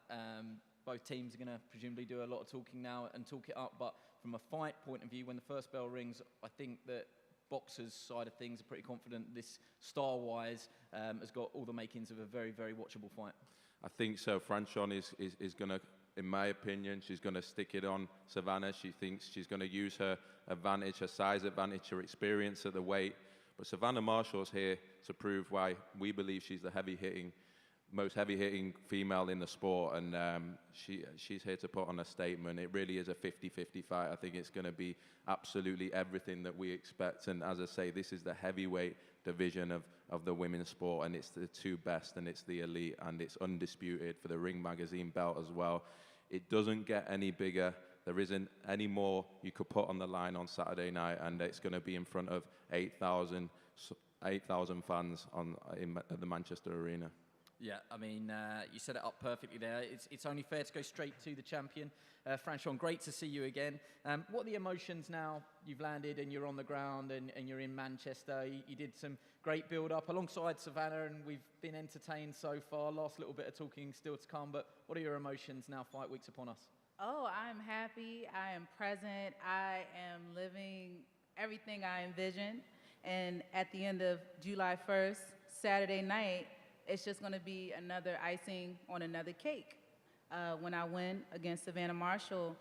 both teams are going to presumably do a lot of talking now and talk it up, but from a fight point of view, when the first bell rings, I think that boxers' side of things are pretty confident this style-wise has got all the makings of a very, very watchable fight.
I think so. Franchon is going to, in my opinion, she's going to stick it on Savannah. She thinks she's going to use her advantage, her size advantage, her experience at the weight. But Savannah Marshall's here to prove why we believe she's the most heavy-hitting female in the sport, and she's here to put on a statement. It really is a 50-50 fight. I think it's going to be absolutely everything that we expect, and as I say, this is the heavyweight division of the women's sport, and it's the two best, and it's the elite, and it's undisputed for the Ring Magazine belt as well. It doesn't get any bigger. There isn't any more you could put on the line on Saturday night, and it's going to be in front of 8,000 fans at the Manchester Arena.
Yeah, I mean, you set it up perfectly there. It's only fair to go straight to the champion. Franchon, great to see you again. What are the emotions now you've landed and you're on the ground and you're in Manchester? You did some great build-up alongside Savannah, and we've been entertained so far. Last little bit of talking still to come, but what are your emotions now, fight week's upon us?
Oh, I'm happy. I am present. I am living everything I envisioned. And at the end of July 1st, Saturday night, it's just going to be another icing on another cake when I win against Savannah Marshall.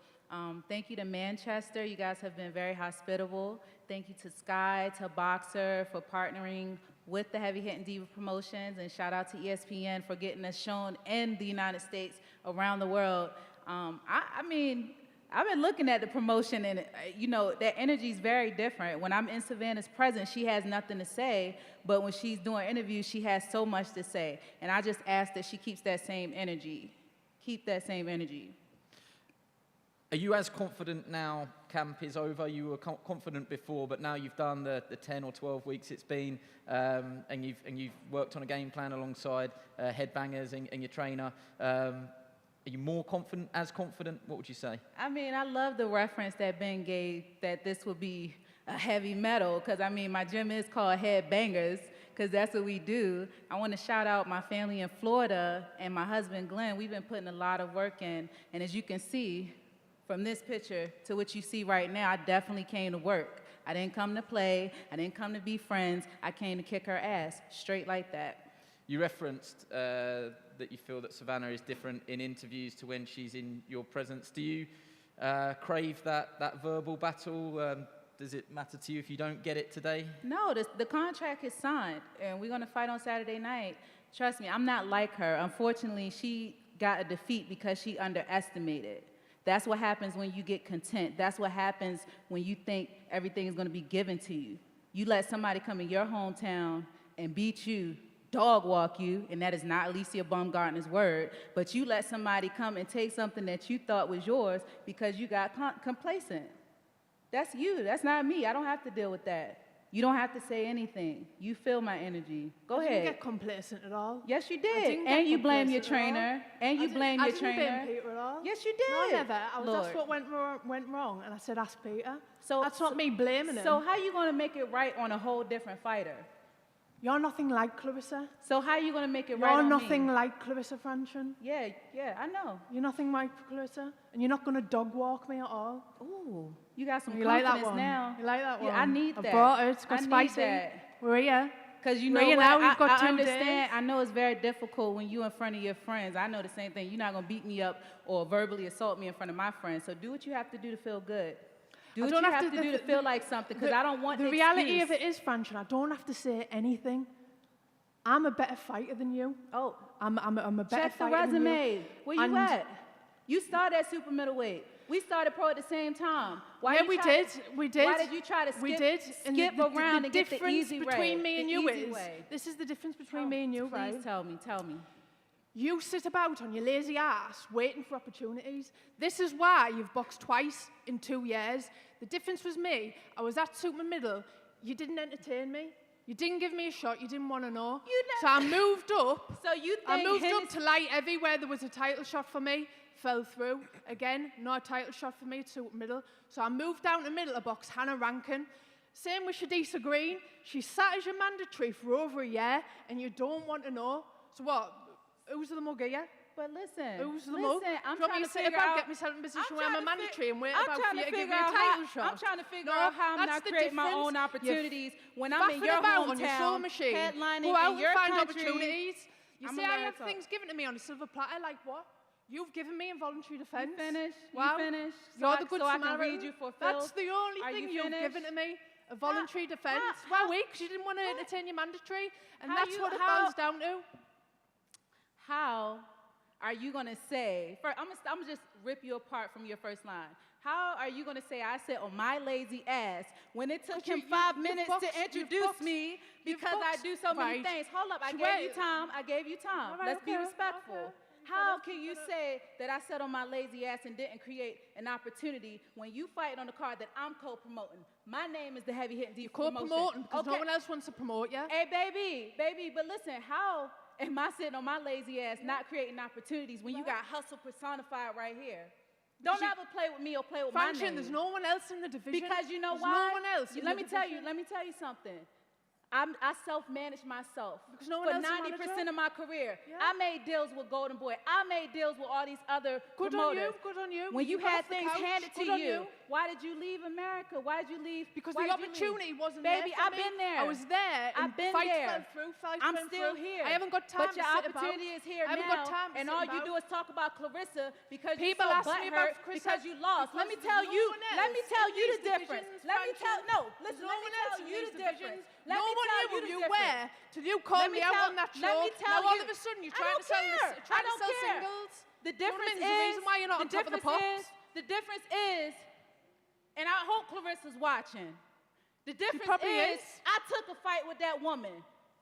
Thank you to Manchester. You guys have been very hospitable. Thank you to Sky, to Boxer for partnering with the Heavy Hitting Diva Promotions, and shout out to ESPN for getting us shown in the United States, around the world. I mean, I've been looking at the promotion, and you know, that energy is very different. When I'm in Savannah's presence, she has nothing to say, but when she's doing interviews, she has so much to say. And I just ask that she keeps that same energy. Keep that same energy.
Are you as confident now camp is over? You were confident before, but now you've done the 10 or 12 weeks it's been, and you've worked on a game plan alongside headbangers and your trainer. Are you more confident, as confident? What would you say?
I mean, I love the reference that Ben gave that this would be a heavy metal, because I mean, my gym is called Headbangers, because that's what we do. I want to shout out my family in Florida and my husband, Glenn. We've been putting a lot of work in, and as you can see from this picture to what you see right now, I definitely came to work. I didn't come to play. I didn't come to be friends. I came to kick her ass, straight like that.
You referenced that you feel that Savannah is different in interviews to when she's in your presence. Do you crave that verbal battle? Does it matter to you if you don't get it today?
No, the contract is signed, and we're going to fight on Saturday night. Trust me, I'm not like her. Unfortunately, she got a defeat because she underestimated. That's what happens when you get content. That's what happens when you think everything is going to be given to you. You let somebody come in your hometown and beat you, dog walk you, and that is not Alicia Baumgartner's word, but you let somebody come and take something that you thought was yours because you got complacent. That's you. That's not me. I don't have to deal with that. You don't have to say anything. You feel my energy. Go ahead.
I didn't get complacent at all.
Yes, you did. And you blame your trainer. And you blame your trainer.
I didn't blame Peter at all.
Yes, you did.
No, I never. I was asked what went wrong, and I said, ask Peter.
So
that's not me blaming him.
So how are you going to make it right on a whole different fighter?
You're nothing like Clarissa.
So how are you going to make it right on me?
You're nothing like Clarissa Franchon.
Yeah, I know.
You're nothing like Clarissa, and you're not going to dog walk me at all.
Ooh, you got some
you
confidence
like that one?
now.
You like that one?
Yeah, I need that.
I brought it. It's got spicy.
That.
We're here.
Because you know what?
Now we've got
I
2
understand.
days.
I know it's very difficult when you're in front of your friends. I know the same thing. You're not going to beat me up or verbally assault me in front of my friends. So do what you have to do to feel good. Do what you have to do to feel like something, because I don't want the
reality of it is, Franchon, I don't have to say anything. I'm a better fighter than you.
Oh.
I'm a better
Check the
fighter than you.
resume. Where you at? You started at super middleweight. We started pro at the same time.
Yeah, we did. We did.
Why did you try to skip around and get the easy way?
The difference between me and you is, this is the difference between me and you, right?
Please tell me.
You sit about on your lazy ass waiting for opportunities. This is why you've boxed twice in 2 years. The difference was me. I was at super middle. You didn't entertain me. You didn't give me a shot. You didn't want to know. So I moved up.
So you think
I moved up to light heavy where there was a title shot for me. fell through. Again, no title shot for me, super middle. So I moved down to middle to box Hannah Rankin. Same with Shadisa Green. She sat as your mandatory for over a year, and you don't want to know. So what? Who's the mug here?
But listen,
who's the mug?
I'm
Do you want
trying
me
to
sit
figure
about,
out,
get myself in a position where I'm a mandatory and wait
I'm
about for
trying
you
to
to give me
figure
a
out
title
how,
shot?
I'm trying to figure
No,
out how I'm
that's
not
the
creating my
difference.
own opportunities when I'm in
Faffing
your
about on your
hometown,
soul machine.
headlining
Go out
in your
and find
country.
opportunities. You
I'm
see,
a
I
learner
have
to-
things given to me on a silver platter, like what? You've given me involuntary defence.
Finish.
Wow.
You finish.
You're the good
so I can
Samaritan.
read you for
That's
Phil.
the only
Are
thing
you
you've
finished?
given to me. A voluntary defence.
how-
Well, because you didn't want to entertain your mandatory, and
how
that's
you-
what it
how-
boils down to.
How are you going to say, first, I'm going to just rip you apart from your first line. How are you going to say I sit on my lazy ass when it took him 5 minutes to introduce me because I do so many things? Hold up, I gave you time. I gave you time.
All right,
Let's be
okay,
respectful.
okay.
How can you say that I sat on my lazy ass and didn't create an opportunity when you fight on the card that I'm co-promoting? My name is the Heavy Hitting D promotion.
Co-promoting because no one else wants to promote you.
Hey, baby, but listen, how am I sitting on my lazy ass not creating opportunities when you got hustle personified right here? Don't ever play with me or play with my
Franchon,
name.
there's no one else in the division.
Because you know
There's
why?
no one else in
Let
the
me tell
division.
you something. I self-manage myself
Because no one
for
else
90% of my career.
Yeah.
I made deals with Golden Boy. I made deals with all these other
Good
promoters.
on you.
When you
got
had
off the
things
couch.
handed to
Good on
you, why did you leave America? Why did you leave?
Because
why
the
did you leave?
opportunity wasn't
Baby,
there for
I've
me.
been there.
I was there.
I've been
fights
there.
fell through. Fights
I'm
fell
still
through.
here.
I haven't got time
But
to
your
sit
opportunity
about.
is here
I haven't
now.
got time to
and
sit
all you
about.
do is talk about Clarissa because
People
you're
ask
so
me about
butthurt
Clarissa
because you lost. Let me
because
tell
there's
you.
no one
Let me
else
tell
in
you the
these
difference.
divisions,
Let me tell.
Franchon.
No,
There's
listen.
no
Let me
one
tell
else in
you
these
the difference.
divisions.
Let
No
me
one
tell
knew
you the
you
difference.
were till you called me out on that show.
Let me tell
now all
you.
of a sudden you're
I
trying
don't
to sell
care.
this, trying
I
to
don't
sell
care.
singles.
The
You know what I
difference
mean? There's a
is.
reason why you're not on top of the pops.
The difference is, and I hope Clarissa's watching. The difference
probably
is,
is.
I took a fight with that woman,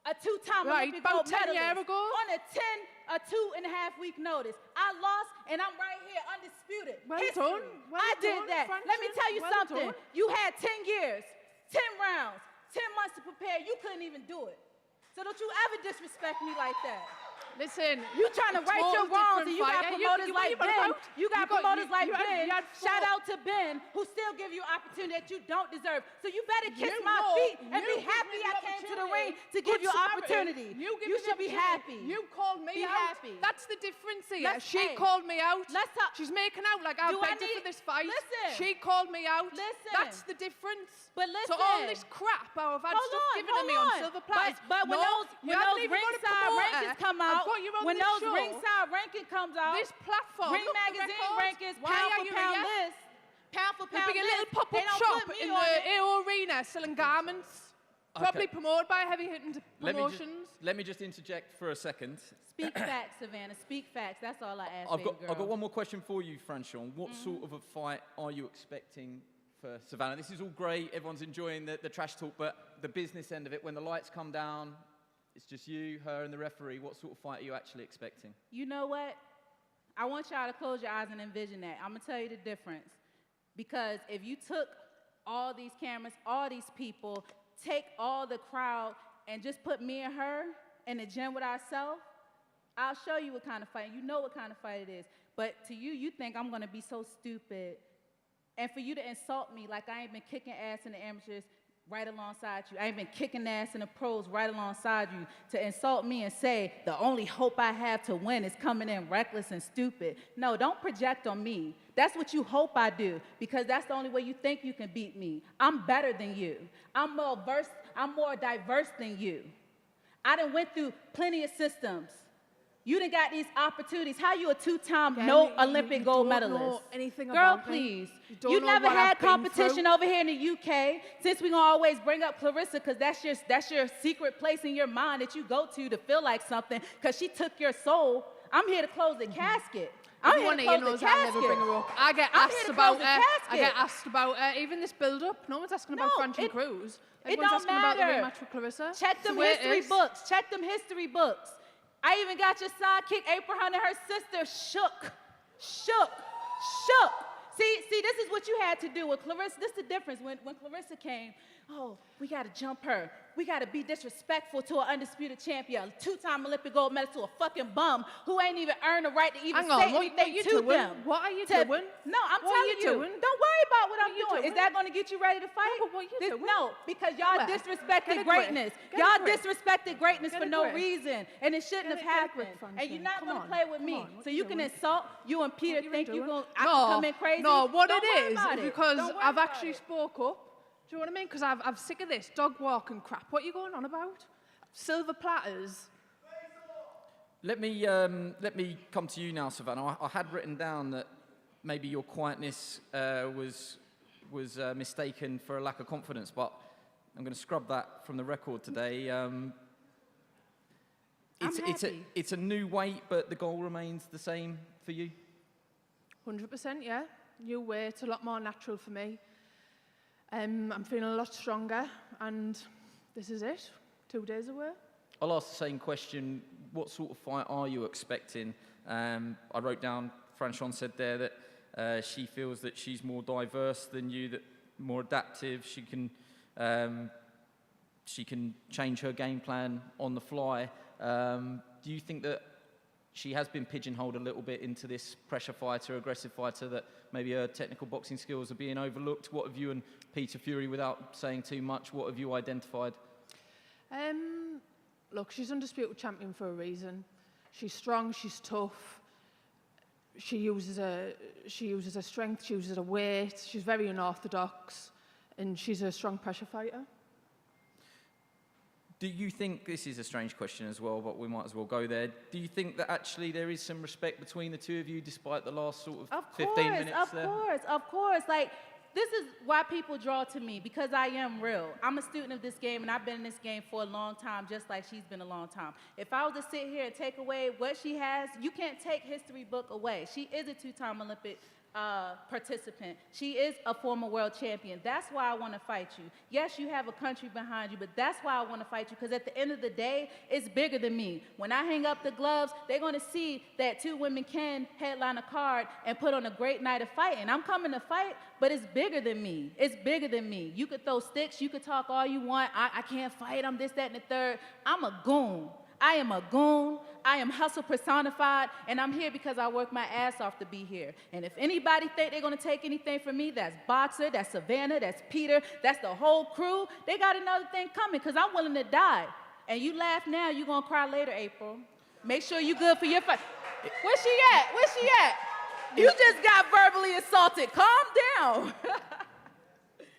a two-time
Right,
Olympic
about
gold
10 years
medalist,
ago.
on a 2.5-week notice. I lost, and I'm right here, undisputed.
Well
History.
done. Well
I did
done,
that. Let me
Franchon.
tell you
Well
something.
done.
You had 10 years, 10 rounds, 10 months to prepare. You couldn't even do it. So don't you ever disrespect me like that.
Listen,
You trying to right your wrongs, and you got promoters like Ben. You got promoters like Ben. Shout out to Ben, who still give you opportunity that you don't deserve. So you better kiss my feet and be happy I came to the ring to give you opportunity. You should be happy.
You called me
Be
out.
happy.
That's the difference here.
Let's-
She
hey,
called me out.
let's talk-
She's making out like I
Do I
begged her
need-
for this fight.
Listen.
She called me out.
Listen.
That's the difference.
But
So all
listen.
this crap I've had
Hold
stuff
on,
given to me
hold
on
on.
silver platters.
But when
no,
those ringside rankings come out,
I've got you on
when
this
those
show.
ringside ranking comes out,
This platform,
Ring
look, the
Magazine
records.
rankings,
Why
pound
are
for
you
pound
here?
list, pound for
There'll
pound
be a
list,
little
they
pop-up
don't
shop
put me
in
on
the
it.
AO Arena selling garments. Probably promoted by Heavy Hitting Promotions.
Let me just interject for a second.
Speak facts, Savannah. Speak facts. That's all I ask,
I've got
baby girl.
one more question for you, Franchon. What sort of a fight are you expecting for Savannah? This is all great. Everyone's enjoying the trash talk, but the business end of it, when the lights come down, it's just you, her, and the referee. What sort of fight are you actually expecting?
You know what? I want y'all to close your eyes and envision that. I'm going to tell you the difference. Because if you took all these cameras, all these people, take all the crowd, and just put me and her in the gym with ourselves, I'll show you what kind of fight. You know what kind of fight it is. But to you, you think I'm going to be so stupid. And for you to insult me like I ain't been kicking ass in the amateurs right alongside you. I ain't been kicking ass in the pros right alongside you. To insult me and say the only hope I have to win is coming in reckless and stupid. No, don't project on me. That's what you hope I do, because that's the only way you think you can beat me. I'm better than you. I'm more diverse than you. I done went through plenty of systems. You done got these opportunities. How you a two-time Olympic gold medalist?
Know anything
Girl,
about
please.
Me. You
You
don't
never
know what
had
I've been
competition
through.
over here in the UK. Since we gonna always bring up Clarissa, because that's your secret place in your mind that you go to feel like something, because she took your soul. I'm here to close the casket. I'm here to
Everyone
close
knows
the
I
casket.
never bring her up. I get
I'm here
asked
to
about
close the
her. I
casket.
get asked about even this build-up. No one's asking about Franchon Crews.
It
Everyone's
don't
asking about the
matter.
rematch with Clarissa.
Check
It's
them
the way it
history
is.
books. Check them history books. I even got your sidekick, April Hunt, and her sister shook. See, this is what you had to do with Clarissa. This is the difference. When Clarissa came, oh, we got to jump her. we got to be disrespectful to an undisputed champion, a 2-time Olympic gold medalist, to a fucking bum who ain't even earned the right to even
Hang on,
say
what
anything
you
to
doing?
them.
What are you
To-
doing?
No, I'm
What are
telling
you
you.
doing?
Don't worry about what I'm
you
doing.
doing?
Is that going to get you ready to fight?
No, but what you doing?
No, because y'all
Get
disrespected
a grip.
greatness.
Get a
Y'all
grip.
disrespected greatness
Get
for
a
no
grip.
reason, and it shouldn't have
Get a
happened.
grip,
And you're not
Come
going to
on,
play with
come
me,
on, what
so
you
you can
doing?
insult. You and Peter
you
think
doing?
you're going to
No,
come in crazy.
No, what
Don't
it
worry
is
about it.
because
Don't worry
I've
about
actually
it.
spoke up. Do you know what I mean? Because I'm sick of this dog walking crap. What are you going on about? Silver platters.
Let me come to you now, Savannah. I had written down that maybe your quietness was mistaken for a lack of confidence, but I'm going to scrub that from the record today. It's a new weight, but the goal remains the same for you?
100%, yeah. New weight, a lot more natural for me. I'm feeling a lot stronger, and this is it. 2 days away.
I'll ask the same question. What sort of fight are you expecting? I wrote down, Franchon said there that she feels that she's more diverse than you, that more adaptive. She can change her game plan on the fly. Do you think that she has been pigeonholed a little bit into this pressure fighter, aggressive fighter, that maybe her technical boxing skills are being overlooked? What have you and Peter Fury, without saying too much, what have you identified?
Look, she's undisputed champion for a reason. She's strong, she's tough. She uses her strength, she uses her weight. She's very unorthodox, and she's a strong pressure fighter.
Do you think, this is a strange question as well, but we might as well go there. Do you think that actually there is some respect between the two of you despite the last sort of 15 minutes there?
Of course. Like, this is why people draw to me, because I am real. I'm a student of this game, and I've been in this game for a long time, just like she's been a long time. If I was to sit here and take away what she has, you can't take history book away. She is a 2-time Olympic participant. She is a former world champion. That's why I want to fight you. Yes, you have a country behind you, but that's why I want to fight you, because at the end of the day, it's bigger than me. When I hang up the gloves, they're going to see that 2 women can headline a card and put on a great night of fighting. I'm coming to fight, but it's bigger than me. It's bigger than me. You could throw sticks, you could talk all you want. I can't fight, I'm this, that, and the third. I'm a goon. I am a goon. I am hustle personified, and I'm here because I work my ass off to be here. And if anybody think they're gonna take anything from me, that's Boxer, that's Savannah, that's Peter, that's the whole crew, they got another thing coming, because I'm willing to die. And you laugh now, you're gonna cry later, April. Make sure you good for your fight. Where's she at? Where's she at? You just got verbally assaulted. Calm down.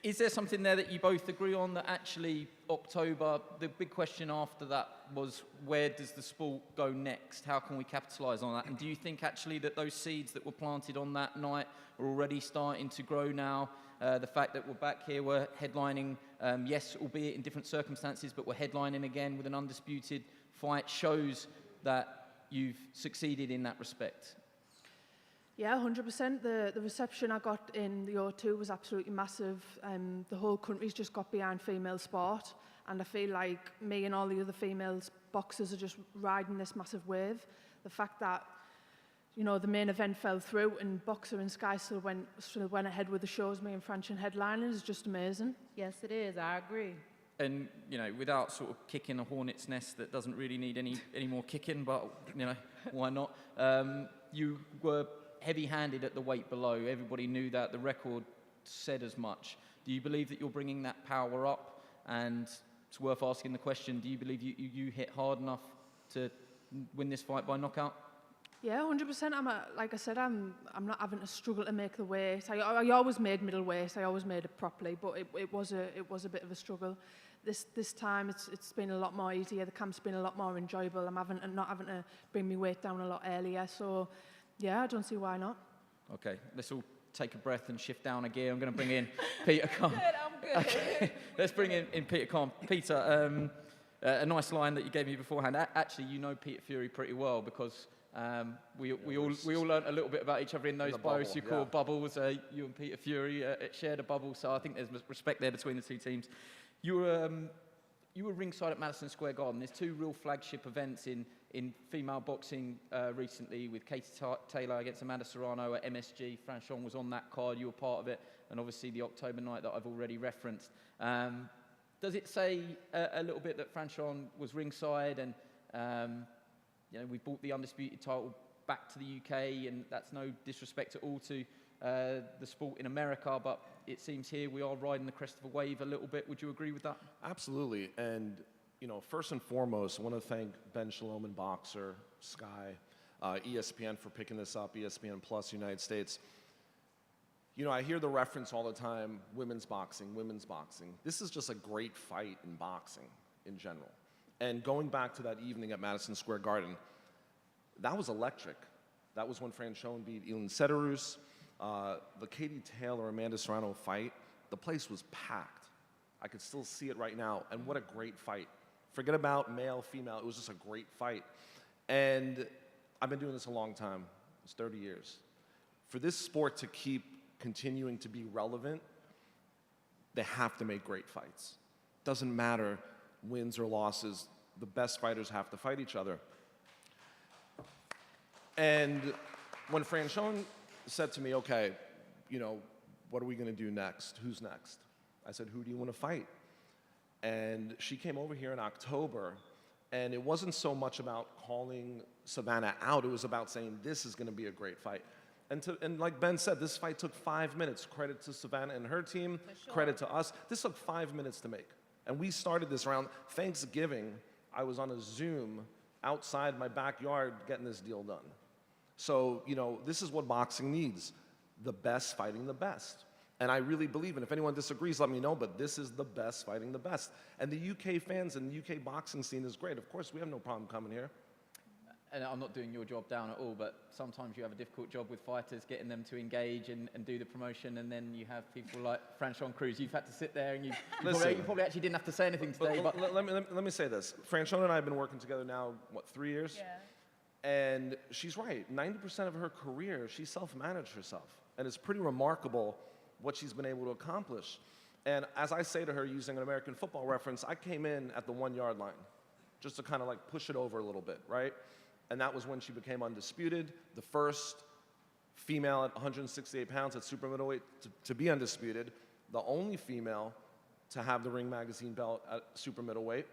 Is there something there that you both agree on, that actually October, the big question after that was, where does the sport go next? How can we capitalise on that? And do you think actually that those seeds that were planted on that night are already starting to grow now? The fact that we're back here, we're headlining, yes, albeit in different circumstances, but we're headlining again with an undisputed fight, shows that you've succeeded in that respect.
Yeah, 100%. The reception I got in the O2 was absolutely massive. The whole country's just got behind female sport, and I feel like me and all the other female boxers are just riding this massive wave. The fact that, you know, the main event fell through and Boxer and Sky still went ahead with the shows, me and Franchon headlining, is just amazing.
Yes, it is. I agree.
And, you know, without sort of kicking a hornet's nest that doesn't really need any more kicking, but, you know, why not? You were heavy-handed at the weight below. Everybody knew that. The record said as much. Do you believe that you're bringing that power up? And it's worth asking the question, do you believe you hit hard enough to win this fight by knockout?
Yeah, 100%. Like I said, I'm not having to struggle to make the weight. I always made middleweight. I always made it properly, but it was a bit of a struggle. This time it's been a lot more easier. The camp's been a lot more enjoyable. I'm not having to bring my weight down a lot earlier. So yeah, I don't see why not.
Okay, let's all take a breath and shift down a gear. I'm going to bring in Peter Kahn.
I'm good.
Okay, let's bring in Peter Kahn. Peter, a nice line that you gave me beforehand. Actually, you know Peter Fury pretty well, because we all learnt a little bit about each other in those bios you call bubbles. You and Peter Fury shared a bubble, so I think there's respect there between the two teams. You were ringside at Madison Square Garden. There's 2 real flagship events in female boxing recently, with Katie Taylor against Amanda Serrano at MSG. Franchon was on that card, you were part of it, and obviously the October night that I've already referenced. Does it say a little bit that Franchon was ringside and, we brought the undisputed title back to the UK, and that's no disrespect at all to the sport in America, but it seems here we are riding the crest of a wave a little bit. Would you agree with that?
Absolutely. And, first and foremost, I want to thank Ben Shalom and Boxer, Sky, ESPN for picking this up, ESPN Plus United States. I hear the reference all the time, women's boxing, women's boxing. This is just a great fight in boxing in general. And going back to that evening at Madison Square Garden, that was electric. That was when Franchon beat Elin Cederroos. The Katie Taylor-Amanda Serrano fight, the place was packed. I could still see it right now, and what a great fight. Forget about male, female, it was just a great fight. And I've been doing this a long time, it's 30 years. For this sport to keep continuing to be relevant, they have to make great fights. Doesn't matter wins or losses, the best fighters have to fight each other. And when Franchon said to me, okay, what are we gonna do next? Who's next? I said, who do you wanna fight? And she came over here in October, and it wasn't so much about calling Savannah out, it was about saying, this is gonna be a great fight. And like Ben said, this fight took 5 minutes. Credit to Savannah and her team, credit to us. This took 5 minutes to make. And we started this around Thanksgiving. I was on a Zoom outside my backyard getting this deal done. So, this is what boxing needs. The best fighting the best. And I really believe, and if anyone disagrees, let me know, but this is the best fighting the best. And the UK fans and the UK boxing scene is great. Of course, we have no problem coming here.
And I'm not doing your job down at all, but sometimes you have a difficult job with fighters, getting them to engage and do the promotion, and then you have people like Franchon Crews. You've had to sit there, and you probably actually didn't have to say anything today. But
let me say this. Franchon and I have been working together now, 3 years? Yeah. And she's right. 90% of her career, she self-managed herself. And it's pretty remarkable what she's been able to accomplish. And as I say to her, using an American football reference, I came in at the 1 yard line, just to kind of like push it over a little bit, right? And that was when she became undisputed, the first female at 168 pounds at super middleweight to be undisputed, the only female to have the Ring Magazine belt at super middleweight,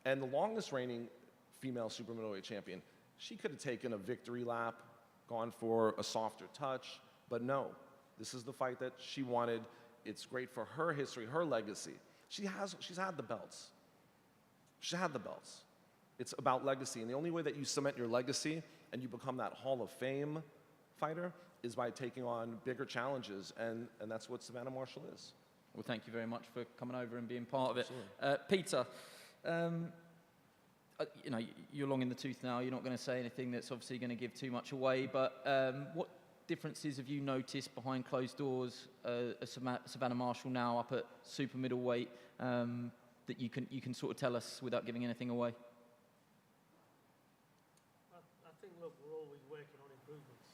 and the longest reigning female super middleweight champion. She could have taken a victory lap, gone for a softer touch, but no, this is the fight that she wanted. It's great for her history, her legacy. She's had the belts. She's had the belts. It's about legacy, and the only way that you cement your legacy and you become that Hall of Fame fighter is by taking on bigger challenges, and that's what Savannah Marshall is.
Well, thank you very much for coming over and being part of it. Peter, you're long in the tooth now. You're not going to say anything that's obviously going to give too much away, but what differences have you noticed behind closed doors as Savannah Marshall now up at super middleweight that you can sort of tell us without giving anything away?
I think, look, we're always working on improvements.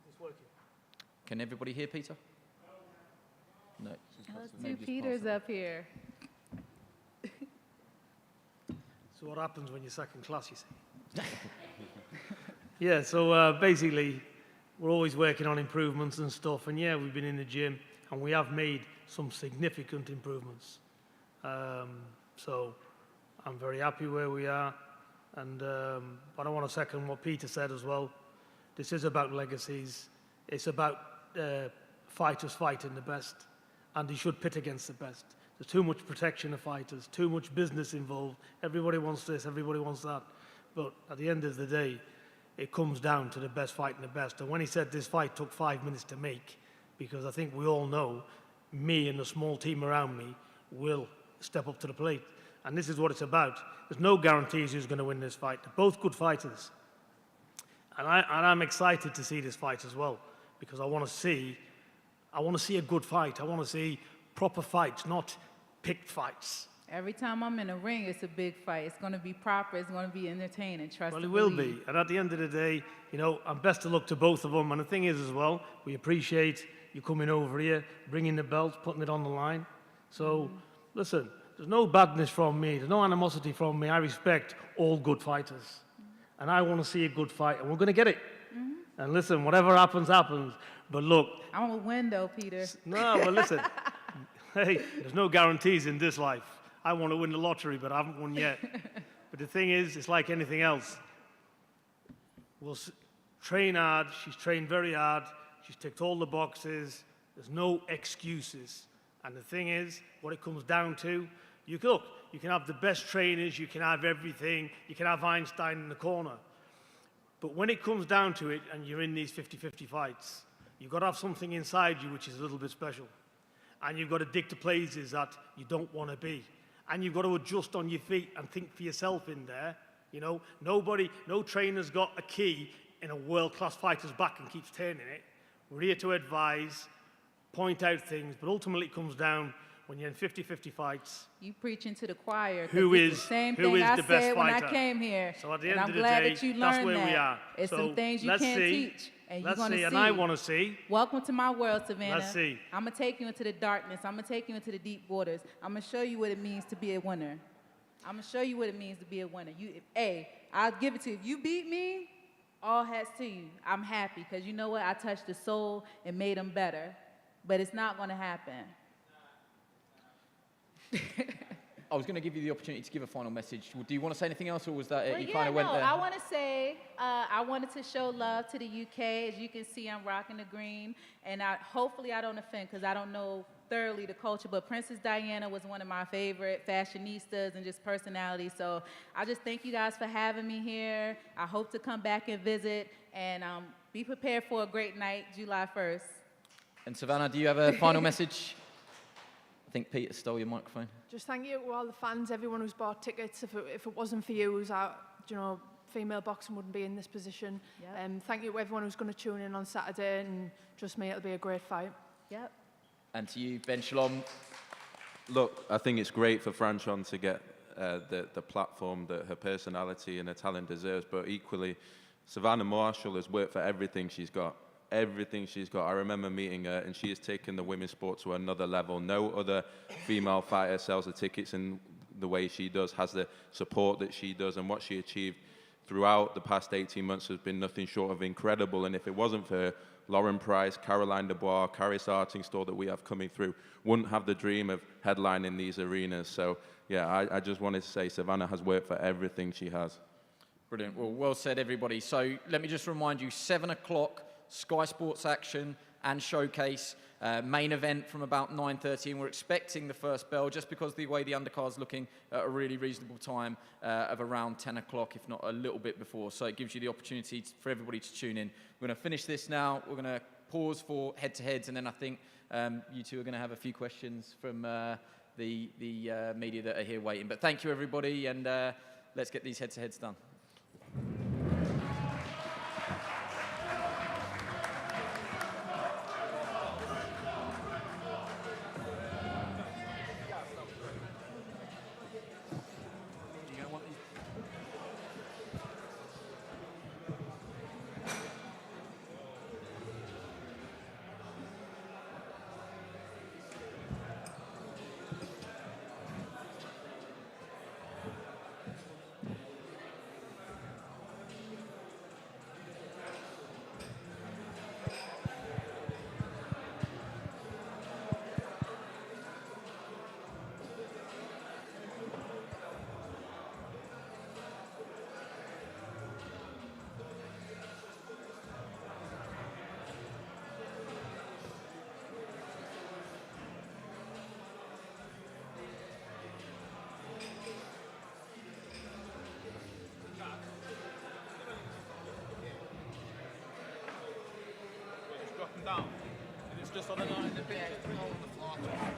It's working.
Can everybody hear Peter? No.
Let's do Peter's up here.
So what happens when you're second class, you see? Yeah, so basically, we're always working on improvements and stuff. And yeah, we've been in the gym, and we have made some significant improvements. So I'm very happy where we are. And but I want to second what Peter said as well. This is about legacies. It's about fighters fighting the best, and they should pit against the best. There's too much protection of fighters, too much business involved. Everybody wants this, everybody wants that. But at the end of the day, it comes down to the best fighting the best. And when he said this fight took 5 minutes to make, because I think we all know me and the small team around me will step up to the plate. And this is what it's about. There's no guarantees who's going to win this fight. They're both good fighters. And I'm excited to see this fight as well, because I want to see a good fight. I want to see proper fights, not picked fights.
Every time I'm in a ring, it's a big fight. It's going to be proper. It's going to be entertaining. Trust me.
Well, it will be. And at the end of the day, I'm best of luck to both of them. And the thing is as well, we appreciate you coming over here, bringing the belt, putting it on the line. So, listen, there's no badness from me. There's no animosity from me. I respect all good fighters. And I want to see a good fight, and we're going to get it. And listen, whatever happens, happens. But look.
I'm going to win, though, Peter.
No, well, listen. Hey, there's no guarantees in this life. I want to win the lottery, but I haven't won yet. But the thing is, it's like anything else. We'll train hard. She's trained very hard. She's ticked all the boxes. There's no excuses. And the thing is, what it comes down to, you can have the best trainers, you can have everything, you can have Einstein in the corner. But when it comes down to it, and you're in these 50-50 fights, you've got to have something inside you which is a little bit special. And you've got to dig to places that you don't want to be. And you've got to adjust on your feet and think for yourself in there. You know, no trainer's got a key in a world-class fighter's back and keeps turning it. We're here to advise, point out things, but ultimately it comes down when you're in 50-50 fights.
You preaching to the choir.
Who is
the same
who
thing
is
I
the best
said when I
fighter?
came here.
So at the
and
end
I'm
of the
glad
day,
that you
that's
learned
where
that.
we are.
It's
So
some things you
let's
can't
see.
teach. And you're
Let's
going to
see,
see.
and I want to see.
Welcome to my world, Savannah.
Let's see.
I'm going to take you into the darkness. I'm going to take you into the deep waters. I'm going to show you what it means to be a winner. I'm going to show you what it means to be a winner. I'll give it to you. If you beat me, all hats to you. I'm happy because you know what? I touched the soul and made them better. But it's not going to happen.
I was going to give you the opportunity to give a final message. Do you want to say anything else, or was that it?
Well,
You
yeah,
kind of went there.
I want to say I wanted to show love to the UK. As you can see, I'm rocking the green, and hopefully I don't offend because I don't know thoroughly the culture. But Princess Diana was one of my favorite fashionistas and just personalities. So I just thank you guys for having me here. I hope to come back and visit, and be prepared for a great night, July 1st.
And Savannah, do you have a final message? I think Peter stole your microphone.
Just thank you to all the fans, everyone who's bought tickets. If it wasn't for you, female boxing wouldn't be in this position.
Yep.
Thank you to everyone who's going to tune in on Saturday, and trust me, it'll be a great fight.
Yep.
And to you, Ben Shalom.
Look, I think it's great for Franchon to get the platform that her personality and her talent deserves, but equally, Savannah Marshall has worked for everything she's got. Everything she's got. I remember meeting her, and she has taken the women's sport to another level. No other female fighter sells the tickets in the way she does, has the support that she does, and what she achieved throughout the past 18 months has been nothing short of incredible. And if it wasn't for her, Lauren Price, Caroline Dubois, Caris Artingstall that we have coming through wouldn't have the dream of headlining these arenas. So, yeah, I just wanted to say Savannah has worked for everything she has.
Brilliant. Well said, everybody. So let me just remind you, 7 o'clock, Sky Sports action and showcase. Main event from about 9:30, and we're expecting the first bell just because the way the undercard's looking at a really reasonable time of around 10 o'clock, if not a little bit before. So it gives you the opportunity for everybody to tune in. We're going to finish this now. We're going to pause for head-to-heads, and then I think you two are going to have a few questions from the media that are here waiting. But thank you, everybody, and let's get these head-to-heads done.
Down. And it's just on the line. The picture's been on the floor.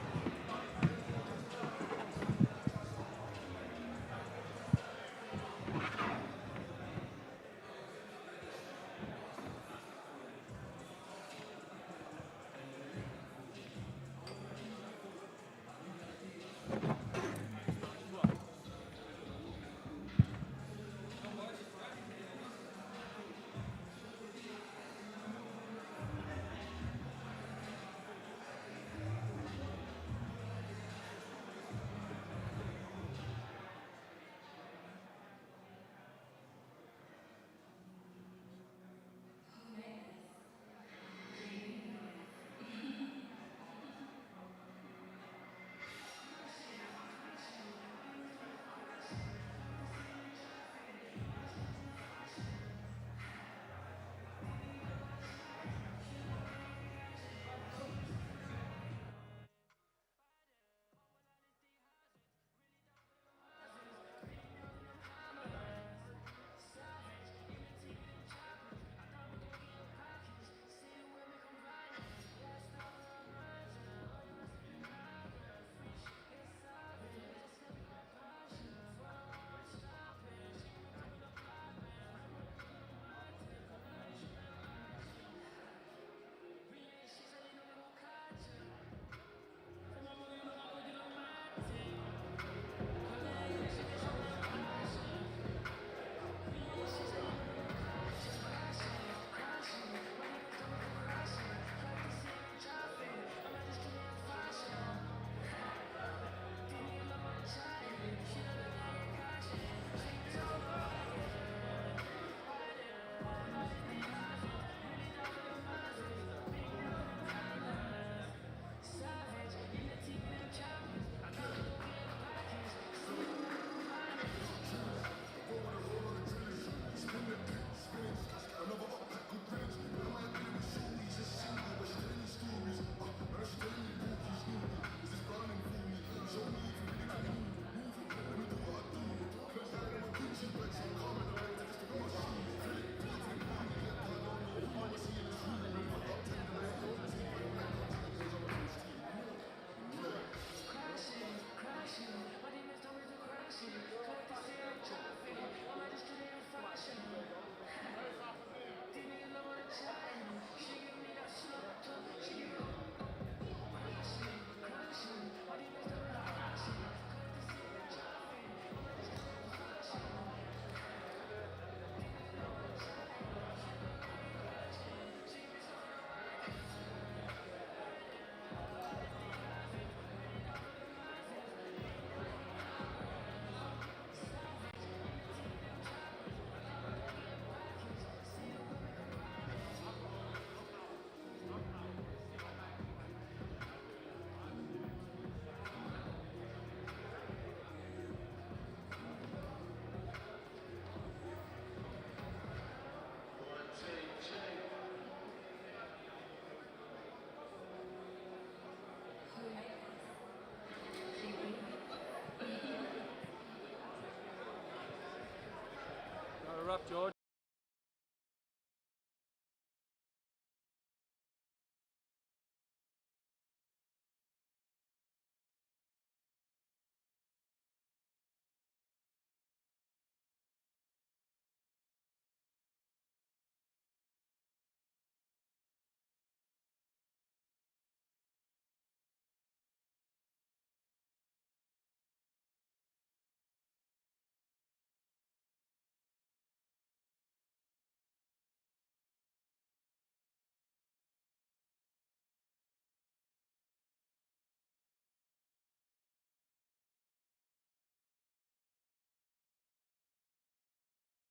George.